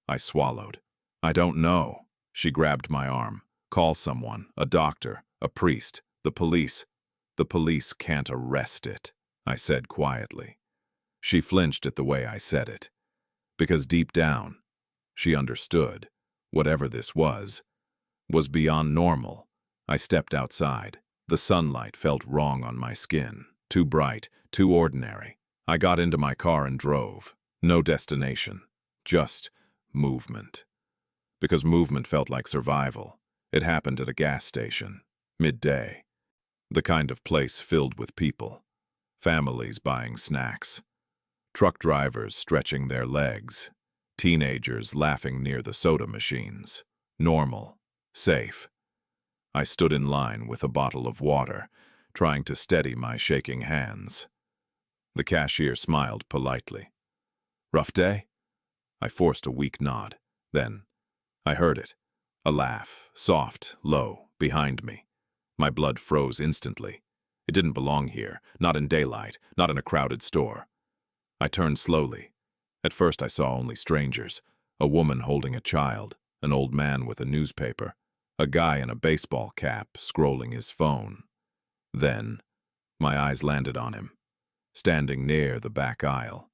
I swallowed. "I don't know." She grabbed my arm. "Call someone, a doctor, a priest, the police." "The police can't arrest it," I said quietly. She flinched at the way I said it. Because deep down, she understood, whatever this was beyond normal. I stepped outside. The sunlight felt wrong on my skin, too bright, too ordinary. I got into my car and drove. No destination, just movement. Because movement felt like survival. It happened at a gas station, midday. The kind of place filled with people. Families buying snacks. Truck drivers stretching their legs. Teenagers laughing near the soda machines. Normal. Safe. I stood in line with a bottle of water, trying to steady my shaking hands. The cashier smiled politely. "Rough day?" I forced a weak nod. Then, I heard it. A laugh, soft, low, behind me. My blood froze instantly. It didn't belong here, not in daylight, not in a crowded store. I turned slowly. At first I saw only strangers, a woman holding a child, an old man with a newspaper, a guy in a baseball cap scrolling his phone. Then, my eyes landed on him, standing near the back aisle,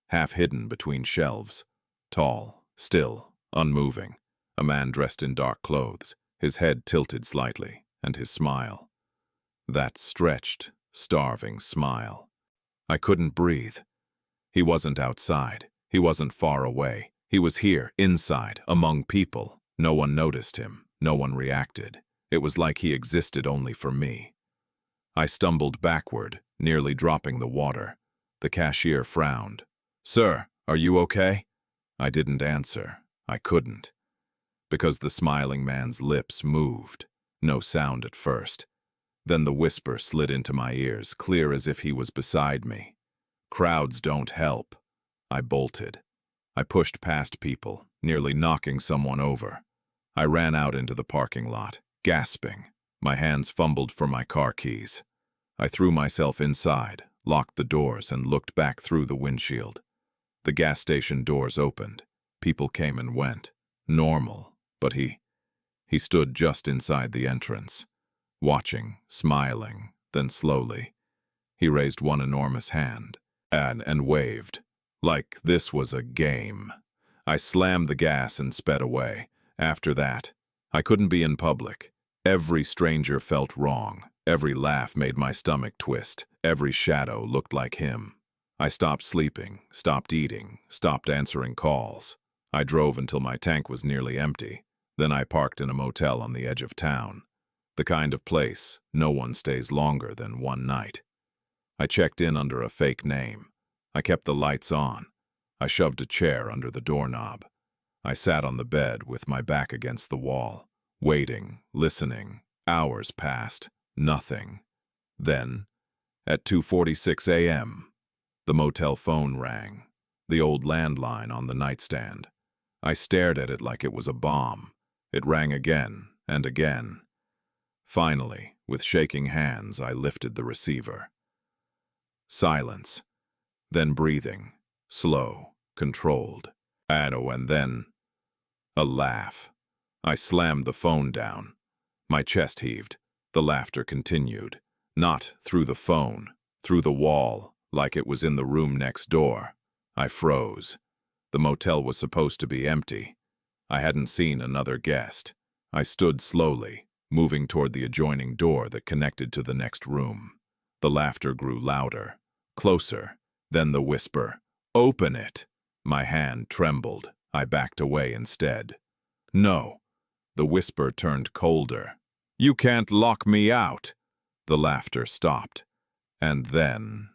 half hidden between shelves, tall, still, unmoving, a man dressed in dark clothes, his head tilted slightly, and his smile. That stretched, starving smile. I couldn't breathe. He wasn't outside. He wasn't far away. He was here, inside, among people. No one noticed him. No one reacted. It was like he existed only for me. I stumbled backward, nearly dropping the water. The cashier frowned. "Sir, are you okay?" I didn't answer. I couldn't. Because the smiling man's lips moved. No sound at first. Then the whisper slid into my ears, clear as if he was beside me. "Crowds don't help." I bolted. I pushed past people, nearly knocking someone over. I ran out into the parking lot, gasping. My hands fumbled for my car keys. I threw myself inside, locked the doors, and looked back through the windshield. The gas station doors opened. People came and went. Normal, but he stood just inside the entrance, watching, smiling, then slowly. He raised one enormous hand and waved, like this was a game. I slammed the gas and sped away. After that, I couldn't be in public. Every stranger felt wrong. Every laugh made my stomach twist. Every shadow looked like him. I stopped sleeping, stopped eating, stopped answering calls. I drove until my tank was nearly empty. Then I parked in a motel on the edge of town. The kind of place no one stays longer than one night. I checked in under a fake name. I kept the lights on. I shoved a chair under the doorknob. I sat on the bed with my back against the wall, waiting, listening. Hours passed. Nothing. Then, at 2:46 a.m., the motel phone rang, the old landline on the nightstand. I stared at it like it was a bomb. It rang again and again. Finally, with shaking hands, I lifted the receiver. Silence. Then breathing, slow, controlled. And then a laugh. I slammed the phone down. My chest heaved. The laughter continued. Not through the phone, through the wall, like it was in the room next door. I froze. The motel was supposed to be empty. I hadn't seen another guest. I stood slowly, moving toward the adjoining door that connected to the next room. The laughter grew louder, closer. Then the whisper, "Open it!" My hand trembled. I backed away instead. "No." The whisper turned colder. "You can't lock me out." The laughter stopped. And then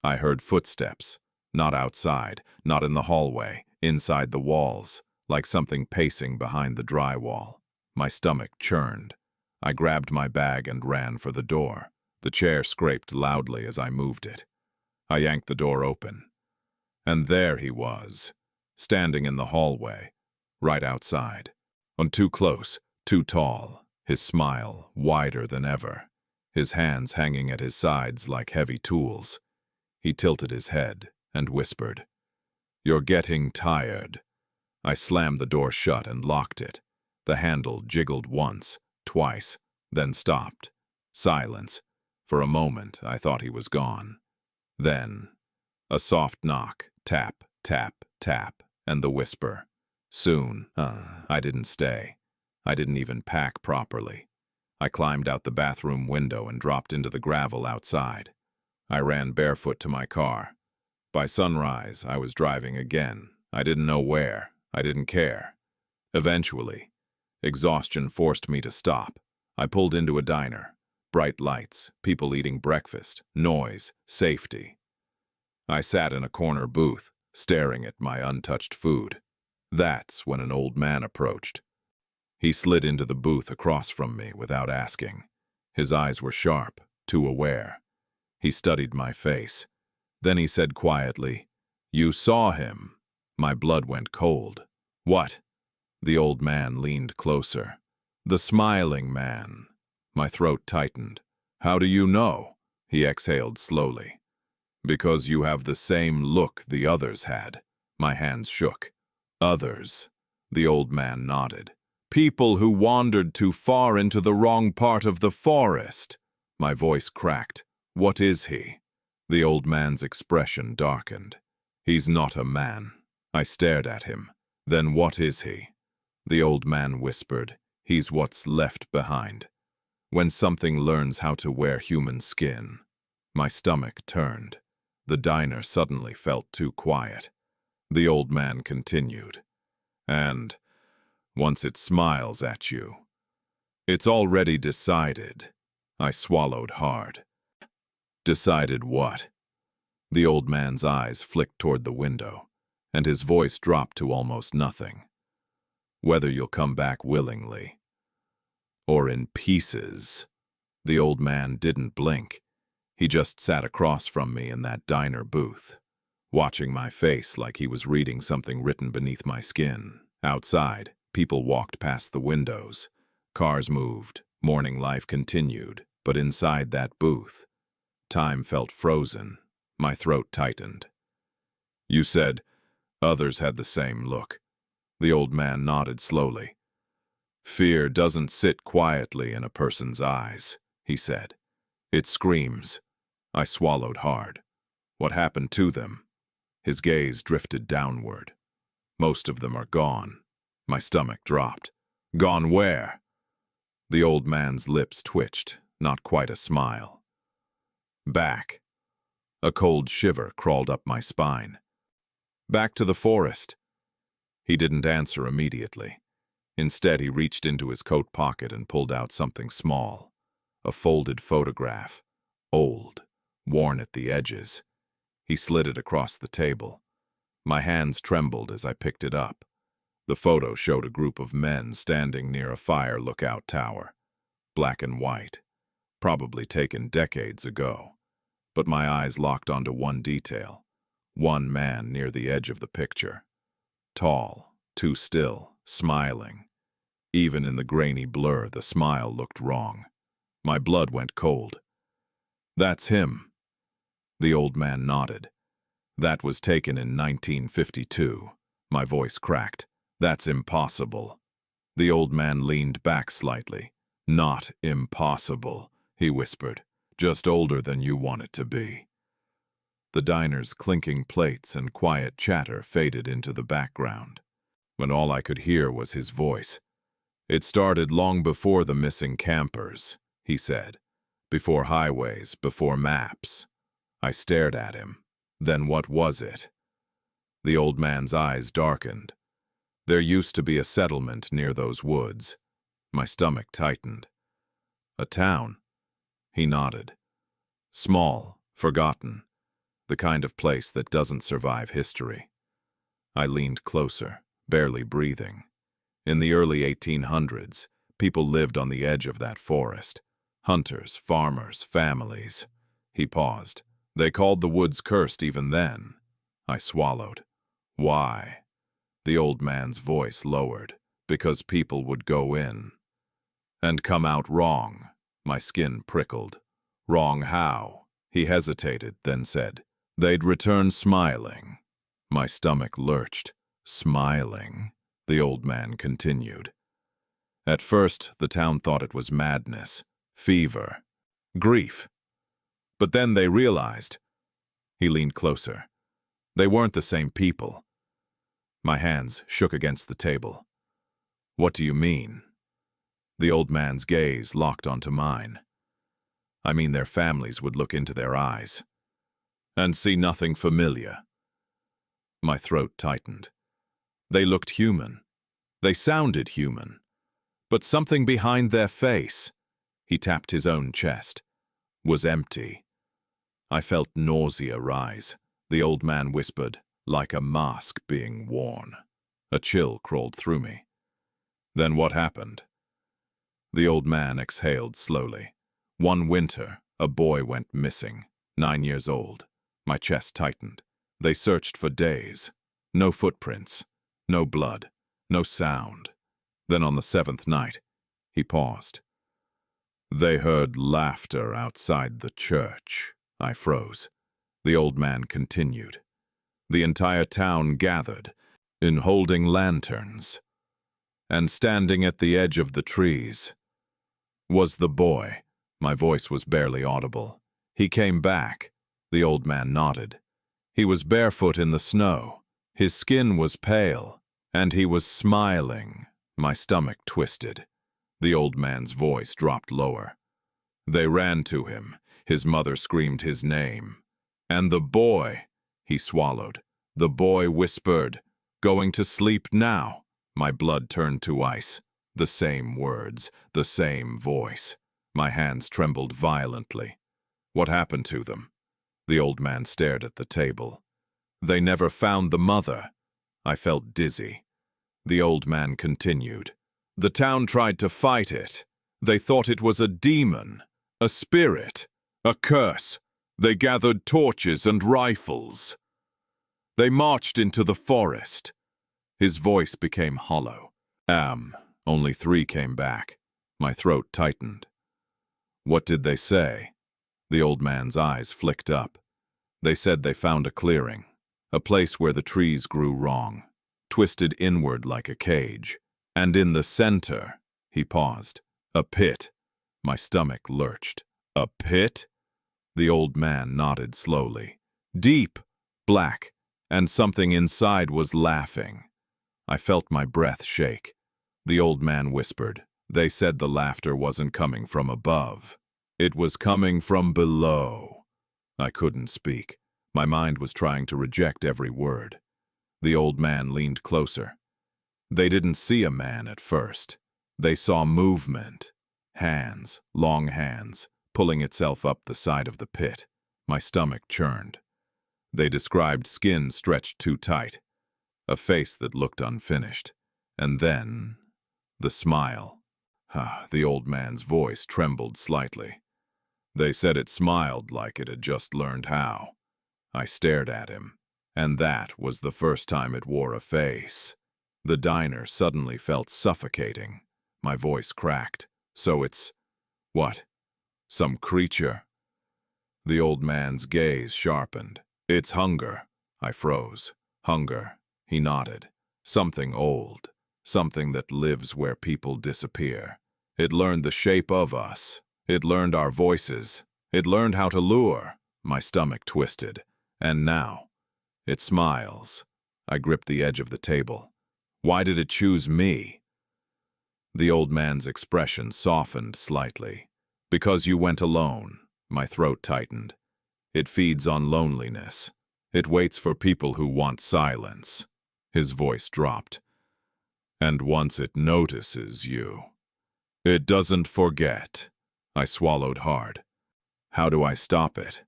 I heard footsteps. Not outside, not in the hallway, inside the walls, like something pacing behind the drywall. My stomach churned. I grabbed my bag and ran for the door. The chair scraped loudly as I moved it. I yanked the door open. And there he was, standing in the hallway, right outside. Too close, too tall, his smile wider than ever, his hands hanging at his sides like heavy tools. He tilted his head and whispered, "You're getting tired." I slammed the door shut and locked it. The handle jiggled once, twice, then stopped. Silence. For a moment, I thought he was gone. Then, a soft knock, tap, tap, tap, and the whisper, "Soon." I didn't stay. I didn't even pack properly. I climbed out the bathroom window and dropped into the gravel outside. I ran barefoot to my car. By sunrise, I was driving again. I didn't know where. I didn't care. Eventually, exhaustion forced me to stop. I pulled into a diner. Bright lights, people eating breakfast, noise, safety. I sat in a corner booth, staring at my untouched food. That's when an old man approached. He slid into the booth across from me without asking. His eyes were sharp, too aware. He studied my face. Then he said quietly, "You saw him." My blood went cold. "What?" The old man leaned closer. "The smiling man." My throat tightened. "How do you know?" He exhaled slowly. "Because you have the same look the others had." My hands shook. "Others?" The old man nodded. "People who wandered too far into the wrong part of the forest." My voice cracked. "What is he?" The old man's expression darkened. "He's not a man." I stared at him. "Then what is he?" The old man whispered, "He's what's left behind. When something learns how to wear human skin." My stomach turned. The diner suddenly felt too quiet. The old man continued. "And once it smiles at you, it's already decided." I swallowed hard. "Decided what?" The old man's eyes flicked toward the window, and his voice dropped to almost nothing. "Whether you'll come back willingly, or in pieces." The old man didn't blink. He just sat across from me in that diner booth, watching my face like he was reading something written beneath my skin. Outside, people walked past the windows. Cars moved, morning life continued, but inside that booth, time felt frozen. My throat tightened. "You said others had the same look." The old man nodded slowly. "Fear doesn't sit quietly in a person's eyes," he said. "It screams." I swallowed hard. "What happened to them?" His gaze drifted downward. "Most of them are gone." My stomach dropped. "Gone where?" The old man's lips twitched, not quite a smile. "Back." A cold shiver crawled up my spine. "Back to the forest." He didn't answer immediately. Instead, he reached into his coat pocket and pulled out something small. A folded photograph. Old, worn at the edges. He slid it across the table. My hands trembled as I picked it up. The photo showed a group of men standing near a fire lookout tower. Black and white. Probably taken decades ago. But my eyes locked onto one detail. One man near the edge of the picture. Tall, too still, smiling. Even in the grainy blur, the smile looked wrong. My blood went cold. "That's him." The old man nodded. "That was taken in 1952. My voice cracked. "That's impossible." The old man leaned back slightly. "Not impossible," he whispered. "Just older than you want it to be." The diner's clinking plates and quiet chatter faded into the background, when all I could hear was his voice. "It started long before the missing campers," he said. "Before highways, before maps." I stared at him. "Then what was it?" The old man's eyes darkened. "There used to be a settlement near those woods." My stomach tightened. "A town?" He nodded. "Small, forgotten. The kind of place that doesn't survive history." I leaned closer, barely breathing. In the early 1800s, people lived on the edge of that forest. Hunters, farmers, families. He paused. "They called the woods cursed even then." I swallowed. "Why?" The old man's voice lowered. "Because people would go in and come out wrong." My skin prickled. "Wrong how?" He hesitated, then said, "They'd return smiling." My stomach lurched. "Smiling?" The old man continued. "At first, the town thought it was madness, fever, grief. But then they realized." He leaned closer. "They weren't the same people." My hands shook against the table. "What do you mean?" The old man's gaze locked onto mine. "I mean their families would look into their eyes. and see nothing familiar. My throat tightened. They looked human. They sounded human. But something behind their face, he tapped his own chest, was empty. I felt nausea rise. The old man whispered, like a mask being worn. A chill crawled through me. Then what happened? The old man exhaled slowly. One winter, a boy went missing, 9 years old. My chest tightened. They searched for days. No footprints, no blood, no sound. Then on the 7th night, he paused. They heard laughter outside the church. I froze. The old man continued. The entire town gathered, in holding lanterns. And standing at the edge of the trees was the boy. My voice was barely audible. He came back. The old man nodded. He was barefoot in the snow. His skin was pale, and he was smiling. My stomach twisted. The old man's voice dropped lower. They ran to him. His mother screamed his name. And the boy, he swallowed. The boy whispered, "Going to sleep now." My blood turned to ice. The same words, the same voice. My hands trembled violently. What happened to them? The old man stared at the table. They never found the mother. I felt dizzy. The old man continued. The town tried to fight it. They thought it was a demon, a spirit, a curse. They gathered torches and rifles. They marched into the forest. His voice became hollow. Only 3 came back. My throat tightened. What did they say? The old man's eyes flicked up. They said they found a clearing, a place where the trees grew wrong, twisted inward like a cage. And in the center, he paused, a pit. My stomach lurched. A pit? The old man nodded slowly. Deep, black, and something inside was laughing. I felt my breath shake. The old man whispered. They said the laughter wasn't coming from above. It was coming from below. I couldn't speak. My mind was trying to reject every word. The old man leaned closer. They didn't see a man at first. They saw movement. Hands, long hands, pulling itself up the side of the pit. My stomach churned. They described skin stretched too tight, a face that looked unfinished, and then the smile. The old man's voice trembled slightly. They said it smiled like it had just learned how. I stared at him, and that was the first time it wore a face. The diner suddenly felt suffocating. My voice cracked. So it's... what? Some creature? The old man's gaze sharpened. It's hunger. I froze. Hunger. He nodded. Something old. Something that lives where people disappear. It learned the shape of us. It learned our voices. It learned how to lure. My stomach twisted. And now, it smiles. I gripped the edge of the table. Why did it choose me? The old man's expression softened slightly. Because you went alone. My throat tightened. It feeds on loneliness. It waits for people who want silence. His voice dropped. And once it notices you, it doesn't forget. I swallowed hard. How do I stop it?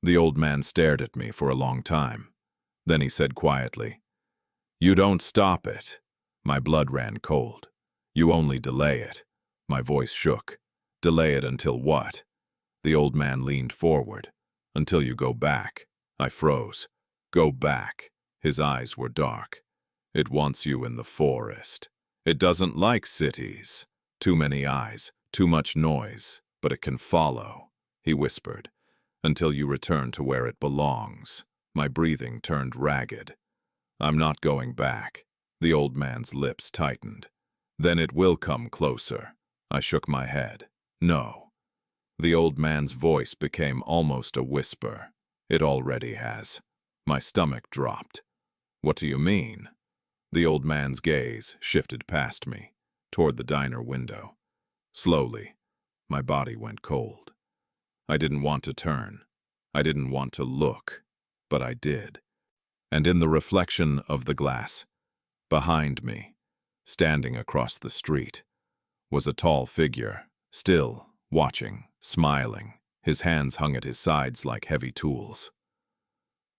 The old man stared at me for a long time. Then he said quietly, You don't stop it. My blood ran cold. You only delay it. My voice shook. Delay it until what? The old man leaned forward. Until you go back. I froze. Go back. His eyes were dark. It wants you in the forest. It doesn't like cities. Too many eyes, too much noise, but it can follow, he whispered, until you return to where it belongs. My breathing turned ragged. I'm not going back. The old man's lips tightened. Then it will come closer. I shook my head. No. The old man's voice became almost a whisper. It already has. My stomach dropped. What do you mean? The old man's gaze shifted past me, toward the diner window. Slowly, my body went cold. I didn't want to turn. I didn't want to look, but I did. And in the reflection of the glass, behind me, standing across the street, was a tall figure, still, watching, smiling. His hands hung at his sides like heavy tools.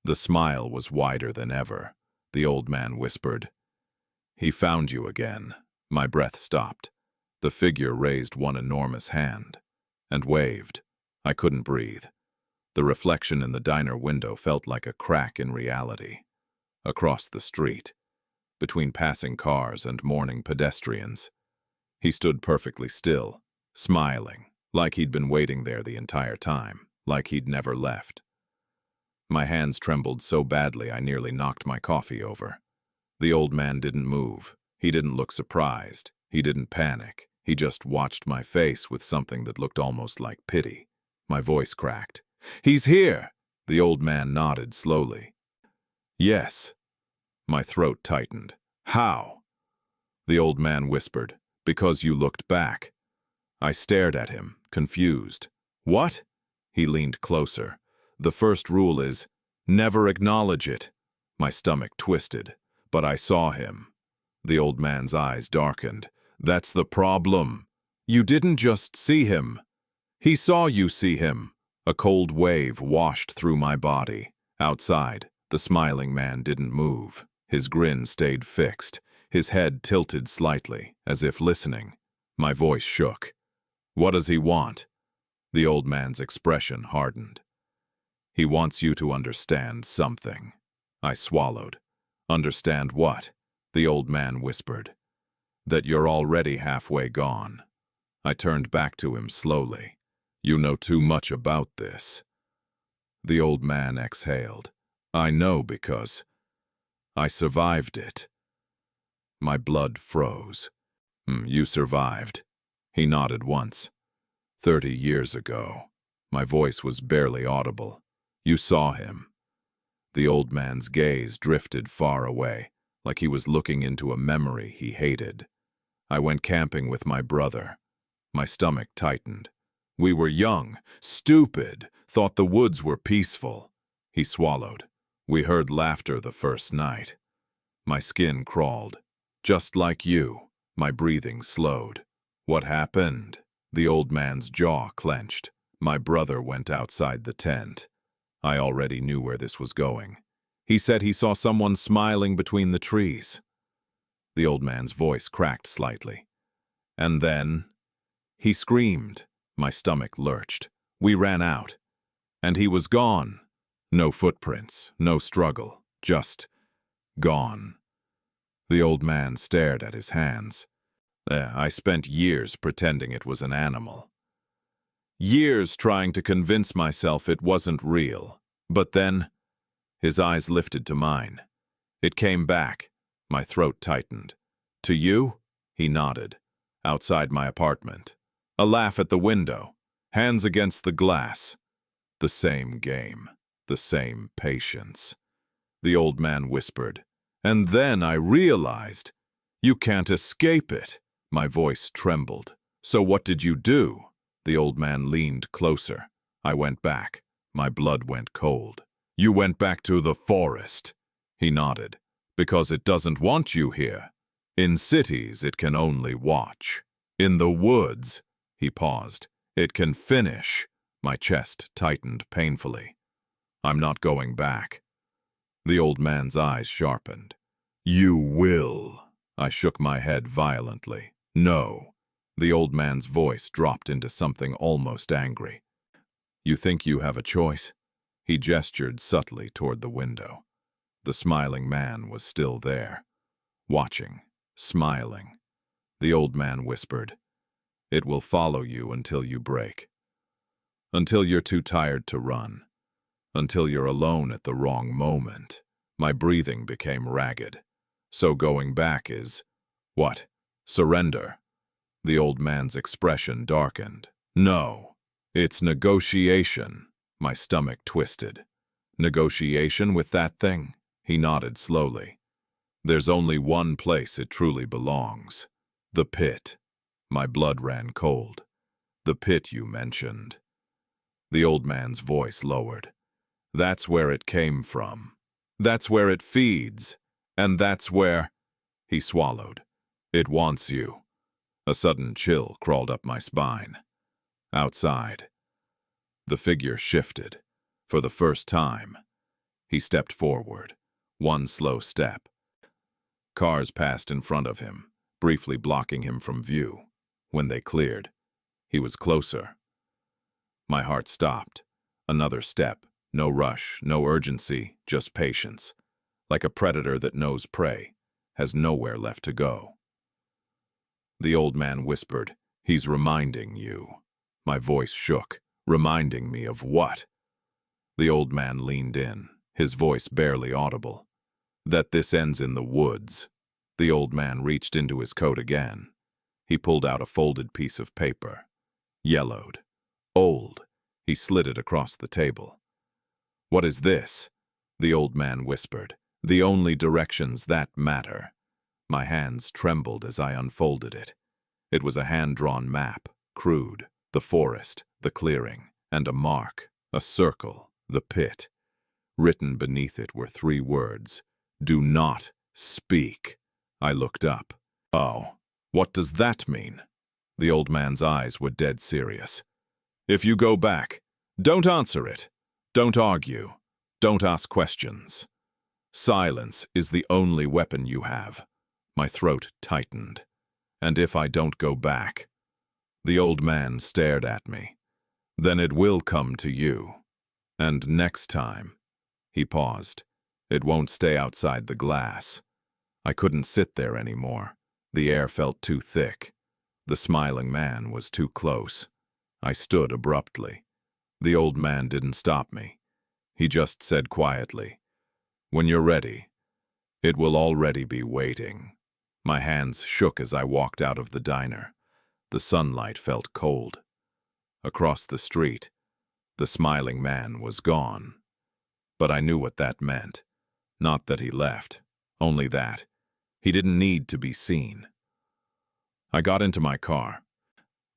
The smile was wider than ever. The old man whispered, "He found you again." My breath stopped. The figure raised one enormous hand and waved. I couldn't breathe. The reflection in the diner window felt like a crack in reality. Across the street, between passing cars and mourning pedestrians, he stood perfectly still, smiling, like he'd been waiting there the entire time, like he'd never left. My hands trembled so badly I nearly knocked my coffee over. The old man didn't move. He didn't look surprised. He didn't panic. He just watched my face with something that looked almost like pity. My voice cracked. "He's here!" The old man nodded slowly. "Yes." My throat tightened. "How?" The old man whispered, "Because you looked back." I stared at him, confused. "What?" He leaned closer. "The first rule is, never acknowledge it." My stomach twisted, but I saw him. The old man's eyes darkened. "That's the problem. You didn't just see him. He saw you see him." A cold wave washed through my body. Outside, the smiling man didn't move. His grin stayed fixed. His head tilted slightly, as if listening. My voice shook. "What does he want?" The old man's expression hardened. "He wants you to understand something." I swallowed. "Understand what?" The old man whispered. "That you're already halfway gone." I turned back to him slowly. "You know too much about this." The old man exhaled. "I know because I survived it." My blood froze. You survived." He nodded once. 30 years ago." My voice was barely audible. "You saw him." The old man's gaze drifted far away, like he was looking into a memory he hated. "I went camping with my brother." My stomach tightened. "We were young, stupid, thought the woods were peaceful." He swallowed. "We heard laughter the first night." My skin crawled. "Just like you." My breathing slowed. "What happened?" The old man's jaw clenched. "My brother went outside the tent." I already knew where this was going. "He said he saw someone smiling between the trees." The old man's voice cracked slightly. "And then?" "He screamed." My stomach lurched. "We ran out. And he was gone. No footprints, no struggle, just gone." The old man stared at his hands. I spent years pretending it was an animal. Years trying to convince myself it wasn't real. But then, his eyes lifted to mine. It came back. My throat tightened. "To you?" He nodded. "Outside my apartment. A laugh at the window. Hands against the glass. The same game. The same patience." The old man whispered. "And then I realized, you can't escape it." My voice trembled. "So what did you do?" The old man leaned closer. I went back. My blood went cold. "You went back to the forest." He nodded. "Because it doesn't want you here. In cities, it can only watch. In the woods," he paused, "it can finish." My chest tightened painfully. "I'm not going back." The old man's eyes sharpened. "You will." I shook my head violently. "No." The old man's voice dropped into something almost angry. "You think you have a choice?" He gestured subtly toward the window. The smiling man was still there, watching, smiling. The old man whispered, "It will follow you until you break. Until you're too tired to run. Until you're alone at the wrong moment." My breathing became ragged. "So going back is, what? Surrender?" The old man's expression darkened. "No, it's negotiation." My stomach twisted. "Negotiation with that thing?" He nodded slowly. "There's only one place it truly belongs. The pit." My blood ran cold. "The pit you mentioned." The old man's voice lowered. That's where it came from. That's where it feeds. And that's where—" He swallowed. "It wants you." A sudden chill crawled up my spine. Outside. The figure shifted. For the first time. He stepped forward. One slow step. Cars passed in front of him, briefly blocking him from view. When they cleared, he was closer. My heart stopped. Another step. No rush, no urgency, just patience. Like a predator that knows prey, has nowhere left to go. The old man whispered, "He's reminding you." My voice shook. Reminding me of what? The old man leaned in, his voice barely audible. "That this ends in the woods." The old man reached into his coat again. He pulled out a folded piece of paper. Yellowed. Old. He slid it across the table. "What is this?" The old man whispered. "The only directions that matter." My hands trembled as I unfolded it. It was a hand-drawn map, crude, the forest, the clearing, and a mark, a circle, the pit. Written beneath it were 3 words: "Do not speak." I looked up. "Oh, what does that mean?" The old man's eyes were dead serious. "If you go back, don't answer it. Don't argue. Don't ask questions. Silence is the only weapon you have." My throat tightened. "And if I don't go back?" The old man stared at me. "Then it will come to you. And next time—" He paused. "It won't stay outside the glass." I couldn't sit there anymore. The air felt too thick. The smiling man was too close. I stood abruptly. The old man didn't stop me. He just said quietly, "When you're ready, it will already be waiting." My hands shook as I walked out of the diner. The sunlight felt cold. Across the street, the smiling man was gone. But I knew what that meant. Not that he left, only that he didn't need to be seen. I got into my car.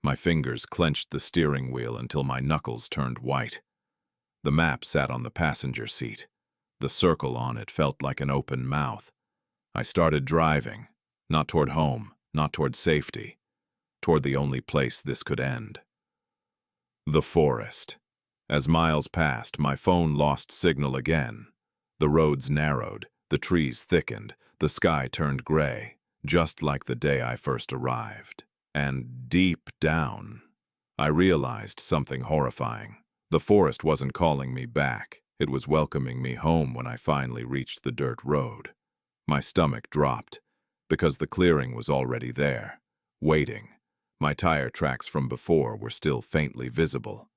My fingers clenched the steering wheel until my knuckles turned white. The map sat on the passenger seat. The circle on it felt like an open mouth. I started driving, not toward home, not toward safety, toward the only place this could end. The forest. As miles passed, my phone lost signal again. The roads narrowed, the trees thickened, the sky turned gray, just like the day I first arrived. And deep down, I realized something horrifying. The forest wasn't calling me back. It was welcoming me home when I finally reached the dirt road. My stomach dropped, because the clearing was already there, waiting. My tire tracks from before were still faintly visible.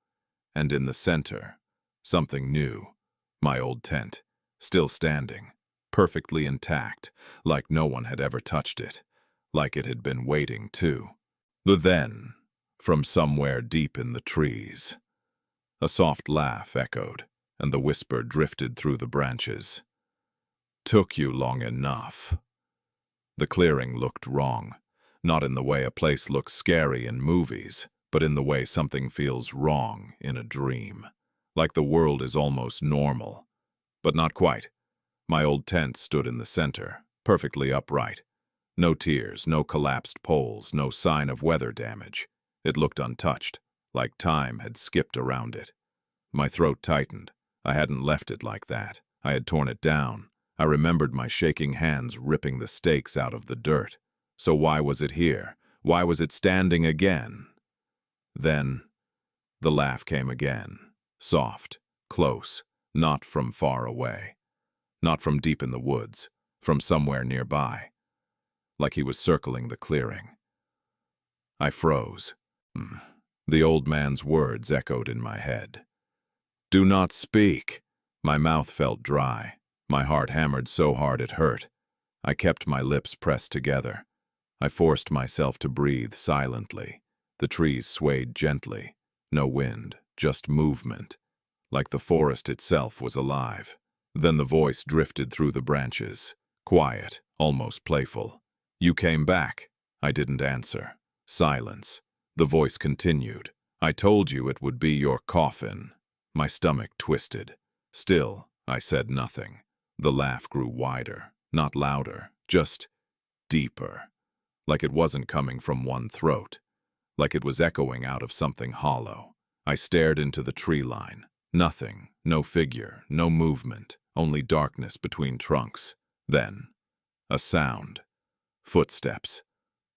And in the center, something new. My old tent, still standing, perfectly intact, like no one had ever touched it, like it had been waiting too. Then, from somewhere deep in the trees, a soft laugh echoed, and the whisper drifted through the branches. "Took you long enough." The clearing looked wrong, not in the way a place looks scary in movies, but in the way something feels wrong in a dream. Like the world is almost normal, but not quite. My old tent stood in the center, perfectly upright. No tears, no collapsed poles, no sign of weather damage. It looked untouched, like time had skipped around it. My throat tightened. I hadn't left it like that. I had torn it down. I remembered my shaking hands ripping the stakes out of the dirt. So why was it here? Why was it standing again? Then, the laugh came again. Soft, close, not from far away. Not from deep in the woods, from somewhere nearby. Like he was circling the clearing. I froze. The old man's words echoed in my head. "Do not speak." My mouth felt dry. My heart hammered so hard it hurt. I kept my lips pressed together. I forced myself to breathe silently. The trees swayed gently. No wind, just movement. Like the forest itself was alive. Then the voice drifted through the branches. Quiet, almost playful. "You came back." I didn't answer. Silence. The voice continued. "I told you it would be your coffin." My stomach twisted. Still, I said nothing. The laugh grew wider, not louder, just deeper, like it wasn't coming from one throat, like it was echoing out of something hollow. I stared into the tree line. Nothing, no figure, no movement, only darkness between trunks. Then, a sound. Footsteps.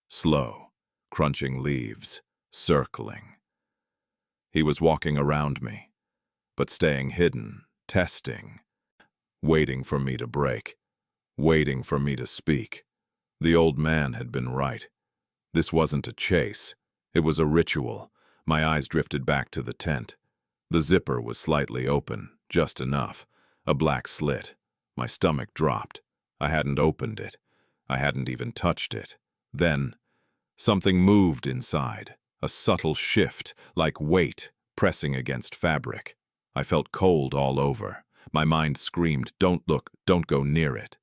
Slow, crunching leaves, circling. He was walking around me, but staying hidden, testing, waiting for me to break, waiting for me to speak. The old man had been right. This wasn't a chase. It was a ritual. My eyes drifted back to the tent. The zipper was slightly open, just enough. A black slit. My stomach dropped. I hadn't opened it. I hadn't even touched it. Then, something moved inside. A subtle shift, like weight pressing against fabric. I felt cold all over. My mind screamed, "Don't look, don't go near it."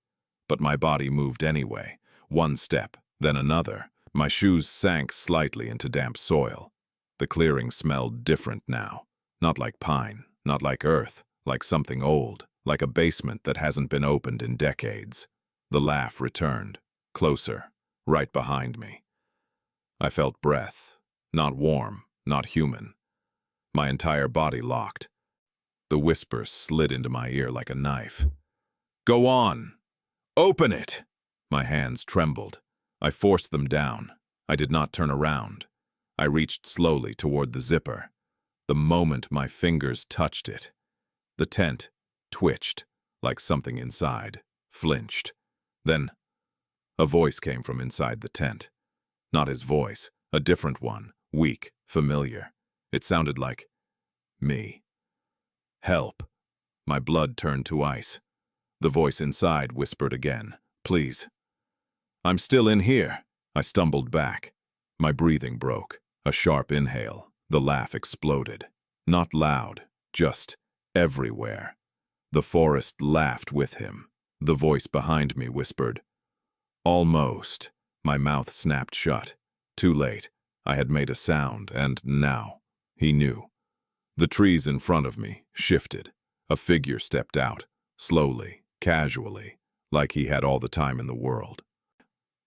But my body moved anyway. One step, then another. My shoes sank slightly into damp soil. The clearing smelled different now. Not like pine, not like earth, like something old, like a basement that hasn't been opened in decades. The laugh returned, closer, right behind me. I felt breath, not warm, not human. My entire body locked. The whisper slid into my ear like a knife. "Go on! Open it!" My hands trembled. I forced them down. I did not turn around. I reached slowly toward the zipper. The moment my fingers touched it, the tent twitched, like something inside, flinched. Then, a voice came from inside the tent. Not his voice, a different one, weak, familiar. It sounded like me. "Help." My blood turned to ice. The voice inside whispered again, "Please." "I'm still in here." I stumbled back. My breathing broke. A sharp inhale. The laugh exploded. Not loud, just everywhere. The forest laughed with him. The voice behind me whispered, "Almost." My mouth snapped shut. Too late. I had made a sound, and now, he knew. The trees in front of me shifted. A figure stepped out, slowly, casually, like he had all the time in the world.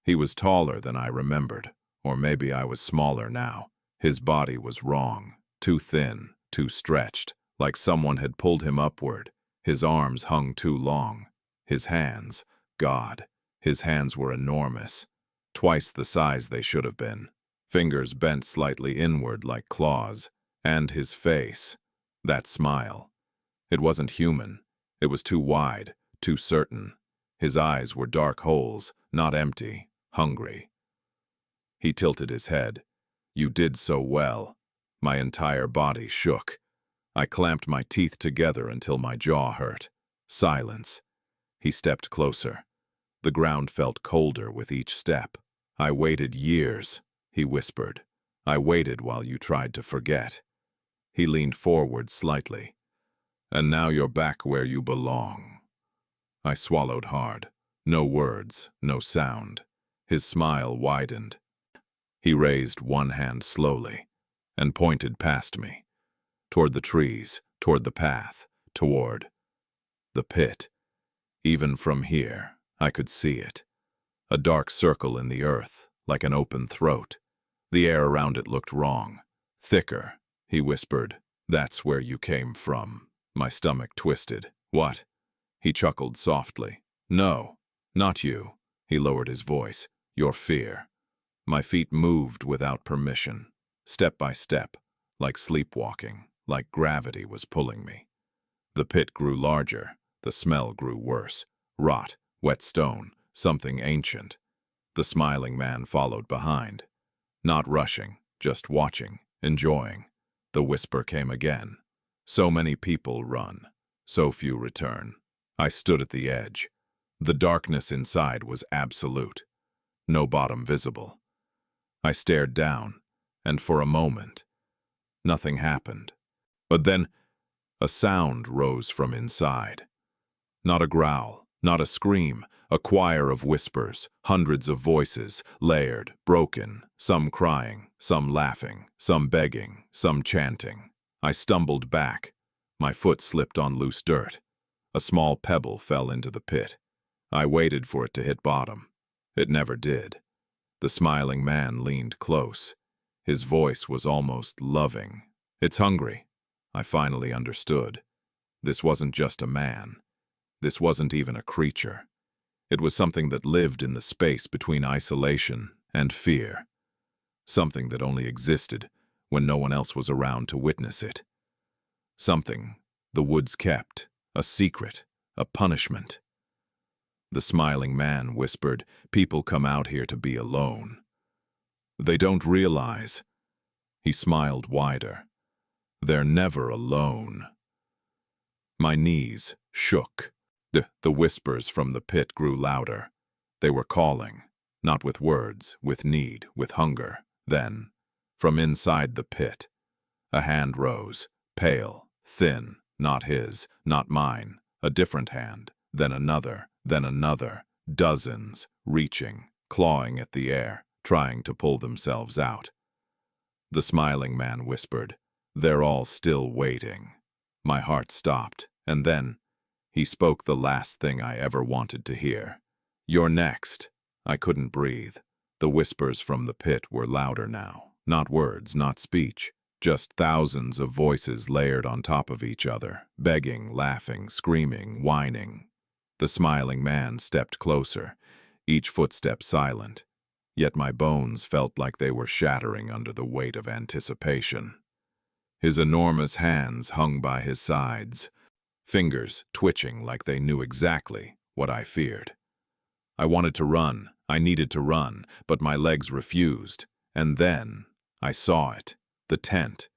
He was taller than I remembered, or maybe I was smaller now. His body was wrong, too thin, too stretched, like someone had pulled him upward. His arms hung too long. His hands, God, his hands were enormous, twice the size they should have been. Fingers bent slightly inward like claws. And his face, that smile. It wasn't human. It was too wide, too certain. His eyes were dark holes, not empty, hungry. He tilted his head. "You did so well." My entire body shook. I clamped my teeth together until my jaw hurt. Silence. He stepped closer. The ground felt colder with each step. "I waited years," he whispered. "I waited while you tried to forget." He leaned forward slightly. "And now you're back where you belong." I swallowed hard. No words, no sound. His smile widened. He raised one hand slowly and pointed past me, toward the trees, toward the path, toward the pit. Even from here, I could see it. A dark circle in the earth, like an open throat. The air around it looked wrong. "Thicker," he whispered. "That's where you came from." My stomach twisted. "What?" He chuckled softly. "No, not you." He lowered his voice. "Your fear." My feet moved without permission, step by step, like sleepwalking, like gravity was pulling me. The pit grew larger. The smell grew worse. Rot, wet stone, something ancient. The smiling man followed behind. Not rushing, just watching, enjoying. The whisper came again. "So many people run, so few return." I stood at the edge. The darkness inside was absolute. No bottom visible. I stared down, and for a moment, nothing happened. But then, a sound rose from inside. Not a growl, not a scream, a choir of whispers, hundreds of voices, layered, broken, some crying, some laughing, some begging, some chanting. I stumbled back. My foot slipped on loose dirt. A small pebble fell into the pit. I waited for it to hit bottom. It never did. The smiling man leaned close. His voice was almost loving. "It's hungry." I finally understood. This wasn't just a man. This wasn't even a creature. It was something that lived in the space between isolation and fear. Something that only existed when no one else was around to witness it. Something the woods kept, a secret, a punishment. The smiling man whispered, "People come out here to be alone. They don't realize." He smiled wider. "They're never alone." My knees shook. The whispers from the pit grew louder. They were calling, not with words, with need, with hunger. Then, from inside the pit, a hand rose, pale, thin, not his, not mine, a different hand, then another, dozens, reaching, clawing at the air, trying to pull themselves out. The smiling man whispered, "They're all still waiting." My heart stopped, and then he spoke the last thing I ever wanted to hear. "You're next." I couldn't breathe. The whispers from the pit were louder now. Not words, not speech. Just thousands of voices layered on top of each other, begging, laughing, screaming, whining. The smiling man stepped closer, each footstep silent. Yet my bones felt like they were shattering under the weight of anticipation. His enormous hands hung by his sides, fingers twitching like they knew exactly what I feared. I wanted to run, I needed to run, but my legs refused. And then I saw it, the tent.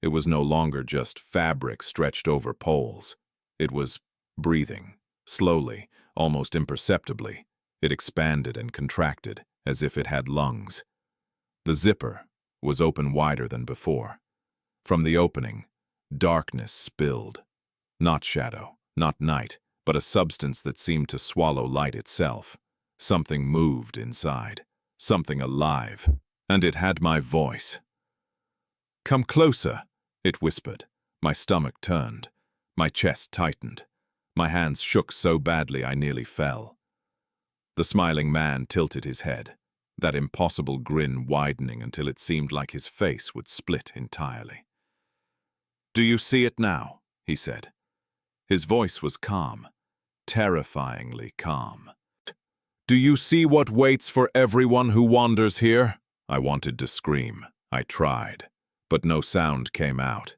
It was no longer just fabric stretched over poles. It was breathing, slowly, almost imperceptibly. It expanded and contracted, as if it had lungs. The zipper was open wider than before. From the opening, darkness spilled. Not shadow, not night, but a substance that seemed to swallow light itself. Something moved inside, something alive, and it had my voice. "Come closer," it whispered. My stomach turned. My chest tightened. My hands shook so badly I nearly fell. The smiling man tilted his head, that impossible grin widening until it seemed like his face would split entirely. "Do you see it now?" he said. His voice was calm, terrifyingly calm. "Do you see what waits for everyone who wanders here?" I wanted to scream. I tried, but no sound came out.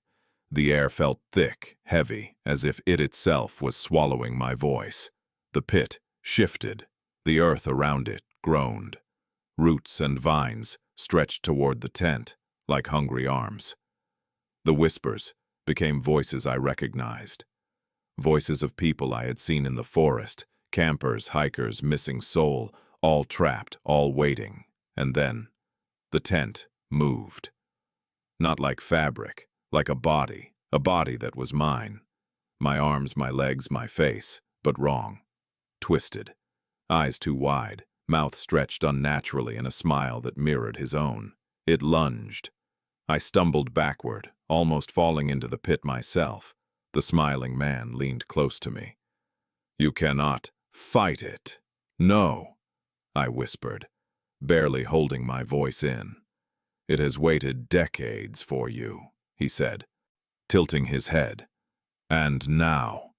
The air felt thick, heavy, as if it itself was swallowing my voice. The pit shifted. The earth around it groaned. Roots and vines stretched toward the tent, like hungry arms. The whispers became voices I recognized. Voices of people I had seen in the forest, campers, hikers, missing soul, all trapped, all waiting. And then, the tent moved. Not like fabric, like a body that was mine. My arms, my legs, my face, but wrong. Twisted. Eyes too wide, mouth stretched unnaturally in a smile that mirrored his own. It lunged. I stumbled backward, almost falling into the pit myself. The smiling man leaned close to me. "You cannot fight it." "No," I whispered, barely holding my voice in. "It has waited decades for you," he said, tilting his head. "And now,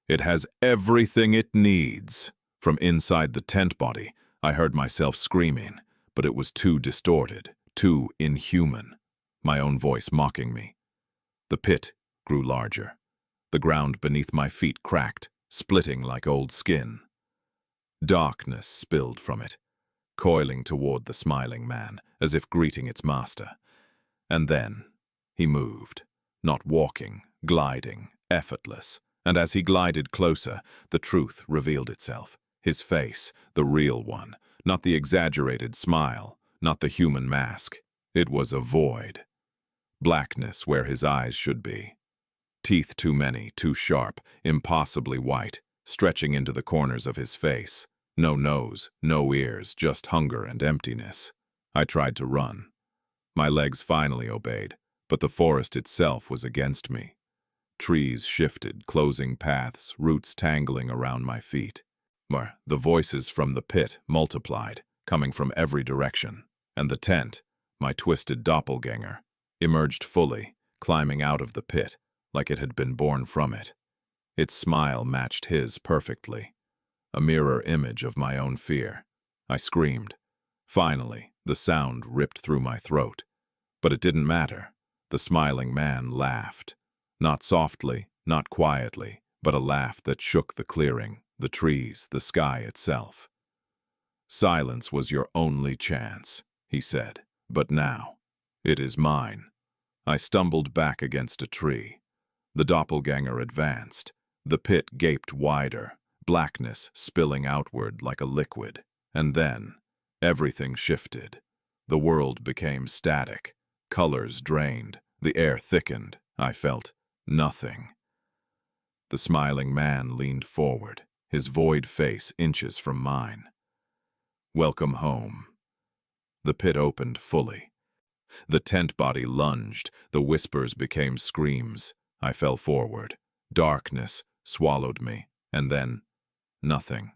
it has everything it needs." From inside the tent body, I heard myself screaming, but it was too distorted, too inhuman. My own voice mocking me. The pit grew larger. The ground beneath my feet cracked, splitting like old skin. Darkness spilled from it, coiling toward the smiling man, as if greeting its master. And then he moved, not walking, gliding, effortless. And as he glided closer, the truth revealed itself. His face, the real one, not the exaggerated smile, not the human mask. It was a void. Blackness where his eyes should be. Teeth too many, too sharp, impossibly white, stretching into the corners of his face. No nose, no ears, just hunger and emptiness. I tried to run. My legs finally obeyed, but the forest itself was against me. Trees shifted, closing paths, roots tangling around my feet. The voices from the pit multiplied, coming from every direction, and the tent, my twisted doppelganger, emerged fully, climbing out of the pit like it had been born from it. Its smile matched his perfectly, a mirror image of my own fear. I screamed. Finally, the sound ripped through my throat. But it didn't matter. The smiling man laughed. Not softly, not quietly, but a laugh that shook the clearing, the trees, the sky itself. "Silence was your only chance," he said, "but now, it is mine." I stumbled back against a tree. The doppelganger advanced. The pit gaped wider, blackness spilling outward like a liquid. And then, everything shifted. The world became static. Colors drained. The air thickened. I felt nothing. The smiling man leaned forward, his void face inches from mine. "Welcome home." The pit opened fully. The tent body lunged. The whispers became screams. I fell forward. Darkness swallowed me, and then nothing.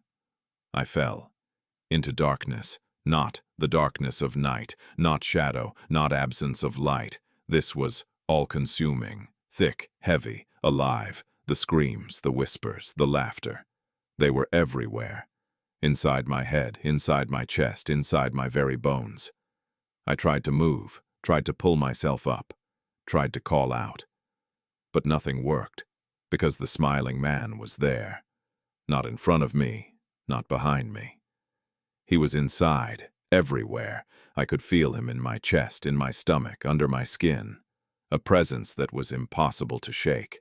I fell into darkness, not the darkness of night, not shadow, not absence of light. This was all-consuming, thick, heavy, alive. The screams, the whispers, the laughter. They were everywhere. Inside my head, inside my chest, inside my very bones. I tried to move, tried to pull myself up, tried to call out. But nothing worked, because the smiling man was there. Not in front of me, not behind me. He was inside, everywhere. I could feel him in my chest, in my stomach, under my skin. A presence that was impossible to shake.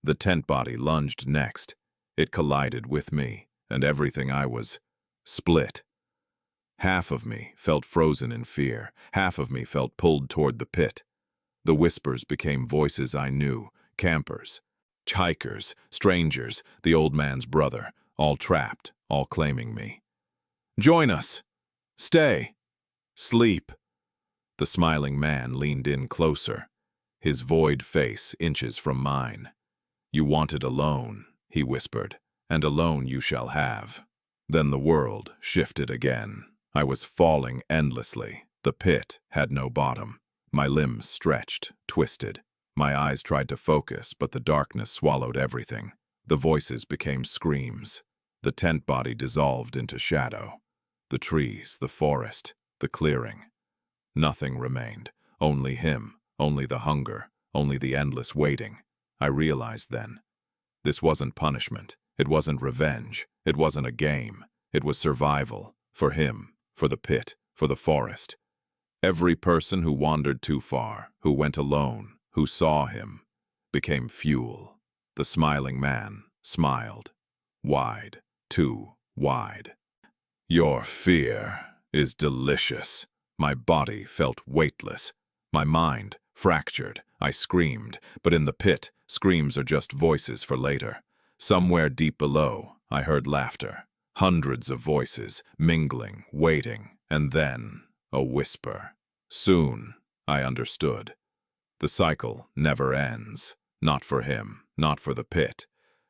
The tent body lunged next. It collided with me, and everything I was split. Half of me felt frozen in fear. Half of me felt pulled toward the pit. The whispers became voices I knew, campers, hikers, strangers, the old man's brother, all trapped, all claiming me. "Join us! Stay! Sleep!" The smiling man leaned in closer, his void face inches from mine. "You wanted alone," he whispered, "and alone you shall have." Then the world shifted again. I was falling endlessly. The pit had no bottom. My limbs stretched, twisted. My eyes tried to focus, but the darkness swallowed everything. The voices became screams. The tent body dissolved into shadow. The trees, the forest, the clearing. Nothing remained. Only him, only the hunger, only the endless waiting. I realized then. This wasn't punishment. It wasn't revenge. It wasn't a game. It was survival. For him, for the pit, for the forest. Every person who wandered too far, who went alone, who saw him, became fuel. The smiling man smiled. Wide, too wide. "Your fear is delicious." My body felt weightless. My mind fractured. I screamed, but in the pit, screams are just voices for later. Somewhere deep below, I heard laughter. Hundreds of voices, mingling, waiting, and then a whisper. Soon, I understood. The cycle never ends. Not for him, not for the pit,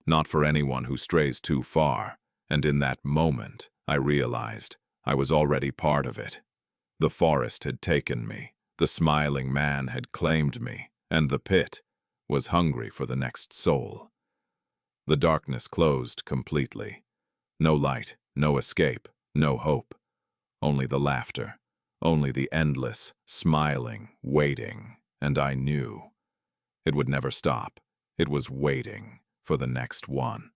not for anyone who strays too far. And in that moment, I realized I was already part of it. The forest had taken me, the smiling man had claimed me, and the pit was hungry for the next soul. The darkness closed completely. No light, no escape, no hope. Only the laughter, only the endless, smiling, waiting, and I knew. It would never stop. It was waiting for the next one.